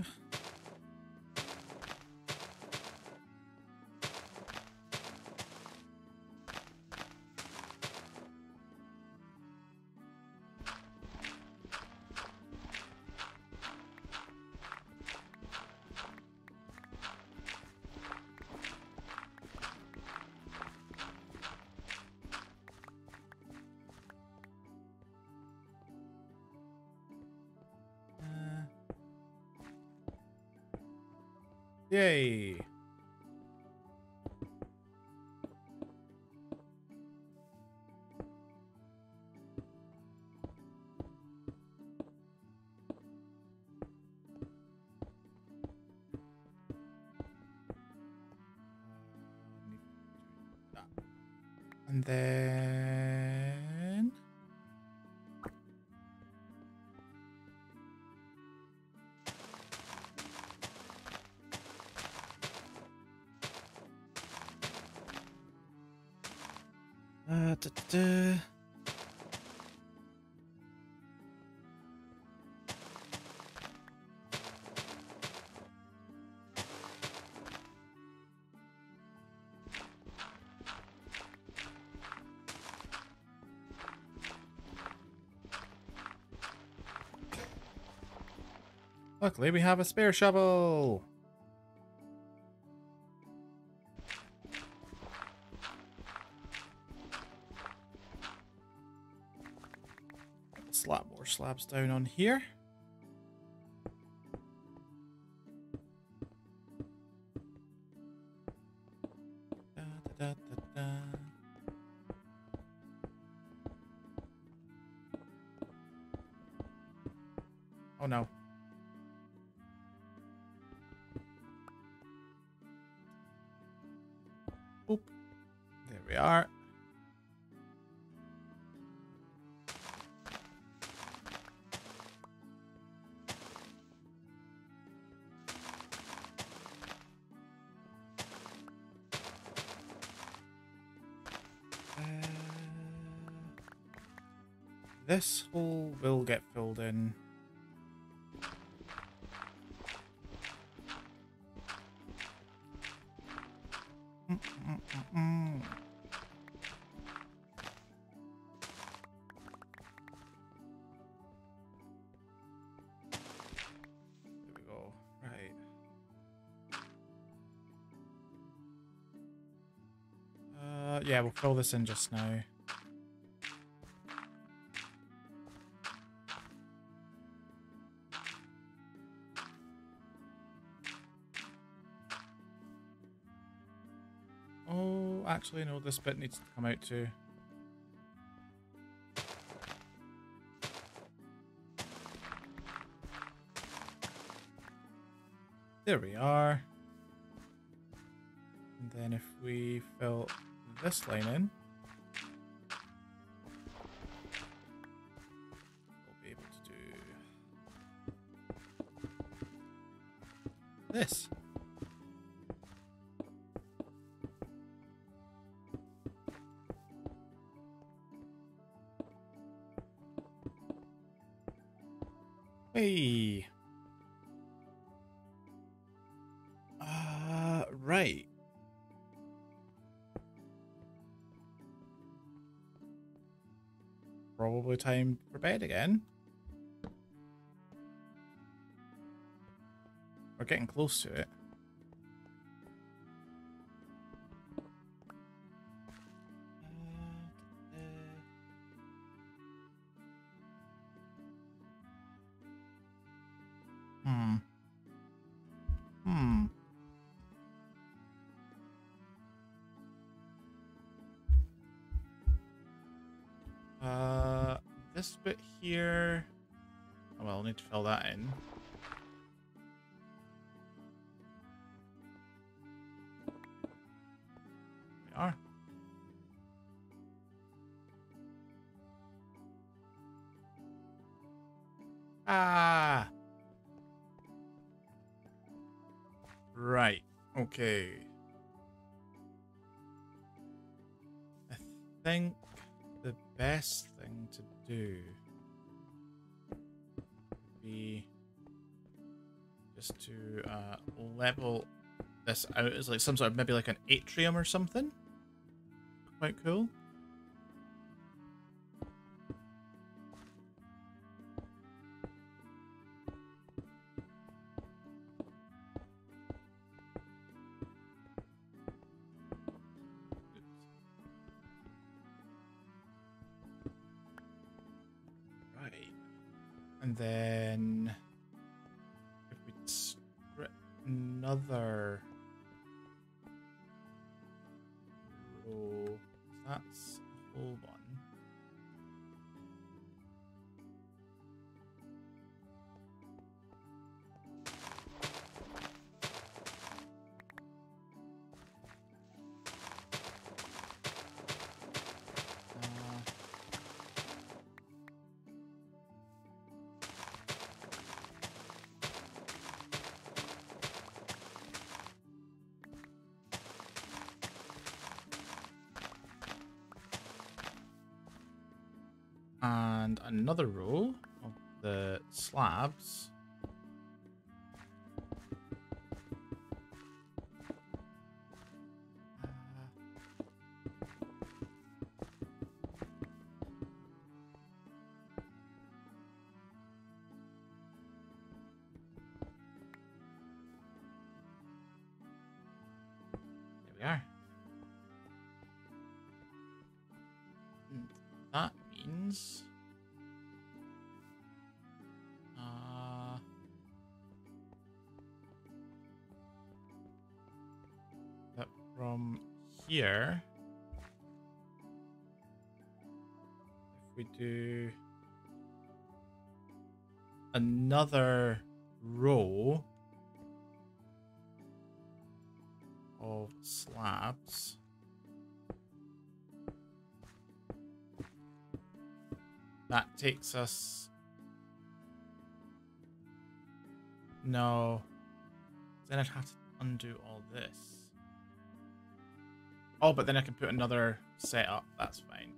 Yay. And then da-da-da. Luckily, we have a spare shovel. Slap more slabs down on here. Da, da, da, da, da. Oh no. Boop. There we are. this hole will get filled in. There we go. Right. Yeah, we'll fill this in just now. Oh, actually, no, this bit needs to come out too. There we are. And then if we fill this line in, we'll be able to do this. Hey. Right. Probably time for bed again. We're getting close to it. This bit here. Oh, well, I'll need to fill that in. There we are. Ah! Right. Okay. I think the best thing to do would be just to level this out as like some sort of maybe like an atrium or something. Quite cool. And then if we strip another row, that's a whole one. And another row of the slabs. There we are. And that means that from here, if we do another row of slabs, that takes us... No. Then I'd have to undo all this. Oh, but then I can put another set up. That's fine.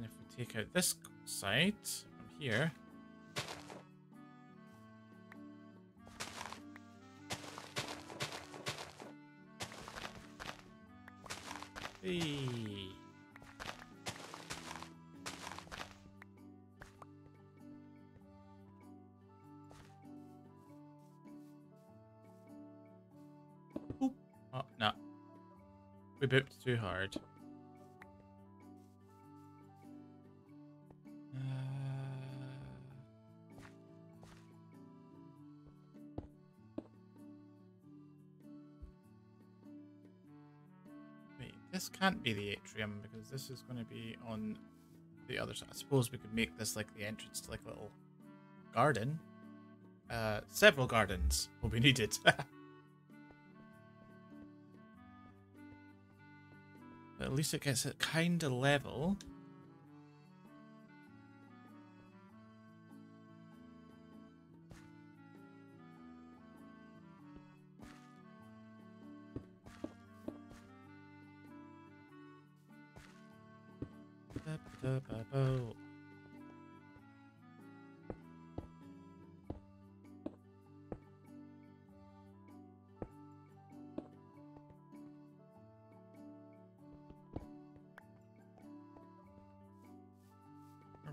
if we take out this side from here. Hey. Oop. Oh, no. We booped too hard. Wait, this can't be the atrium because this is going to be on the other side. I suppose we could make this like the entrance to like a little garden. Several gardens will be needed. But at least it gets it kind of level. There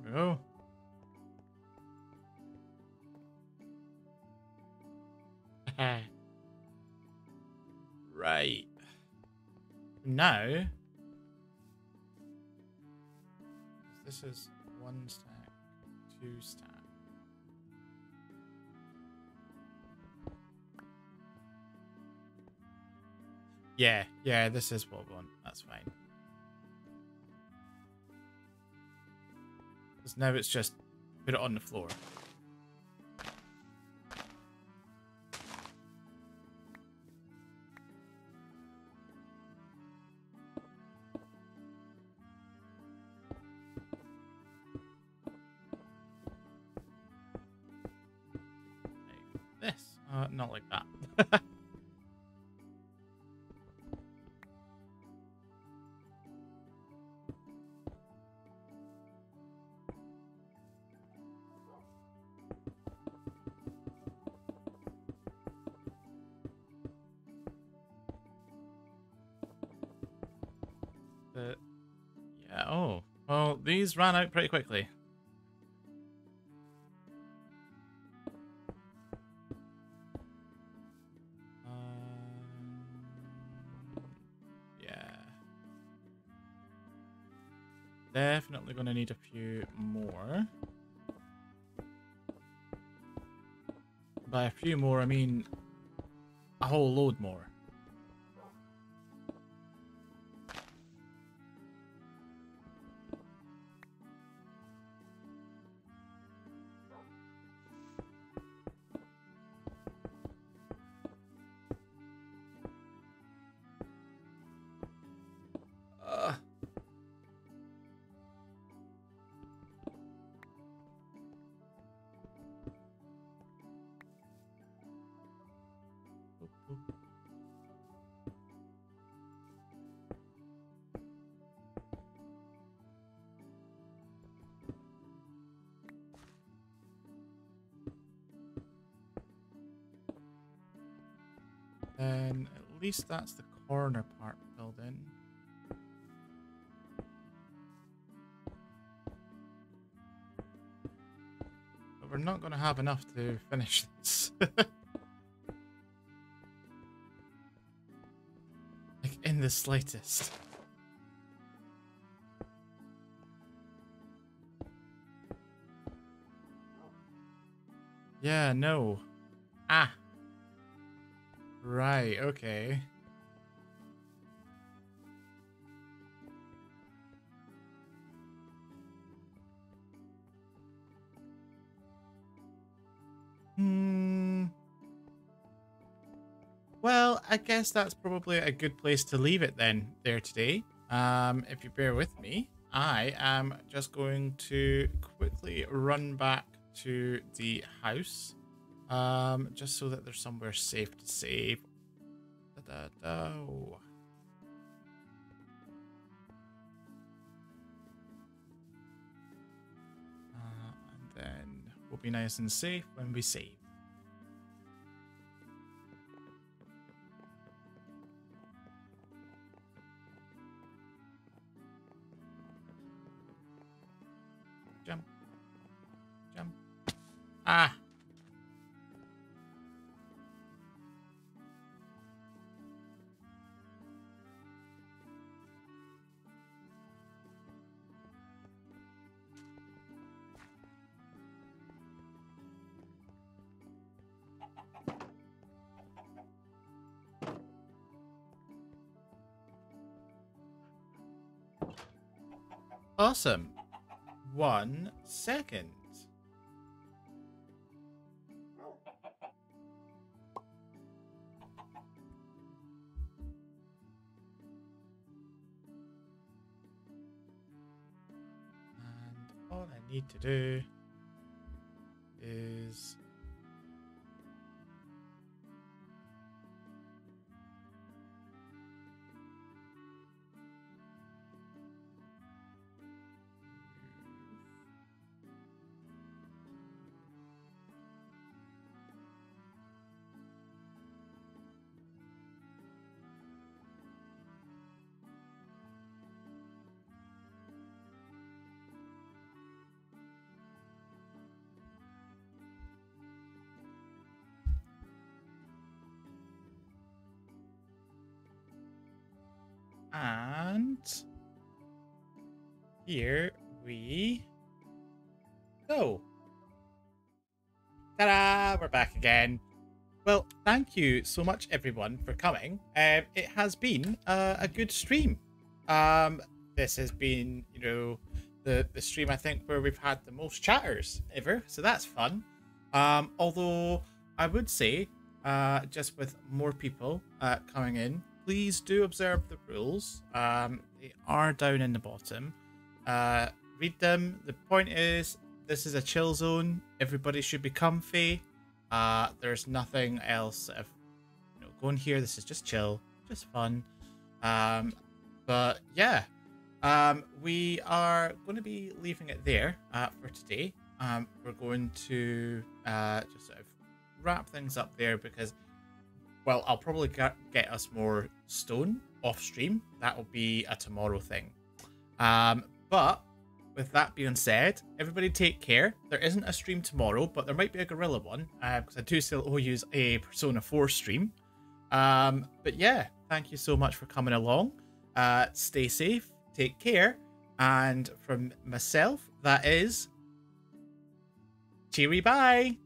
we go. Right. Now, this is 1 stack, 2 stack. Yeah, this is what we want. That's fine. Because now it's just put it on the floor. Like this. Not like that. Yeah, oh. Well, these ran out pretty quickly. Yeah. Definitely going to need a few more. By a few more, I mean a whole load more. Then at least that's the corner part filled in. But we're not going to have enough to finish this. Like in the slightest. Yeah, no. Ah. Right, okay. Well, I guess that's probably a good place to leave it then there today. If you bear with me, I am just going to quickly run back to the house. Just so that there's somewhere safe to save. Da-da-da. be nice and safe when we save. Jump. Jump. Ah! Awesome. 1 second. And all I need to do is and here we go. Ta-da! We're back again. Well, thank you so much, everyone, for coming. It has been a good stream. This has been, you know, the stream I think where we've had the most chatters ever, so that's fun. Although I would say, just with more people coming in, please do observe the rules. They are down in the bottom. Read them. The point is, this is a chill zone. Everybody should be comfy. There's nothing else. If you know, going here, this is just chill, just fun. But yeah, we are going to be leaving it there for today. We're going to just sort of wrap things up there because, well, I'll probably get us more stone off stream. That will be a tomorrow thing. But with that being said, everybody take care. There isn't a stream tomorrow, but there might be a gorilla one because I do still use a Persona 4 stream. But yeah, thank you so much for coming along. Stay safe, take care, and from myself, that is Cheery Bye.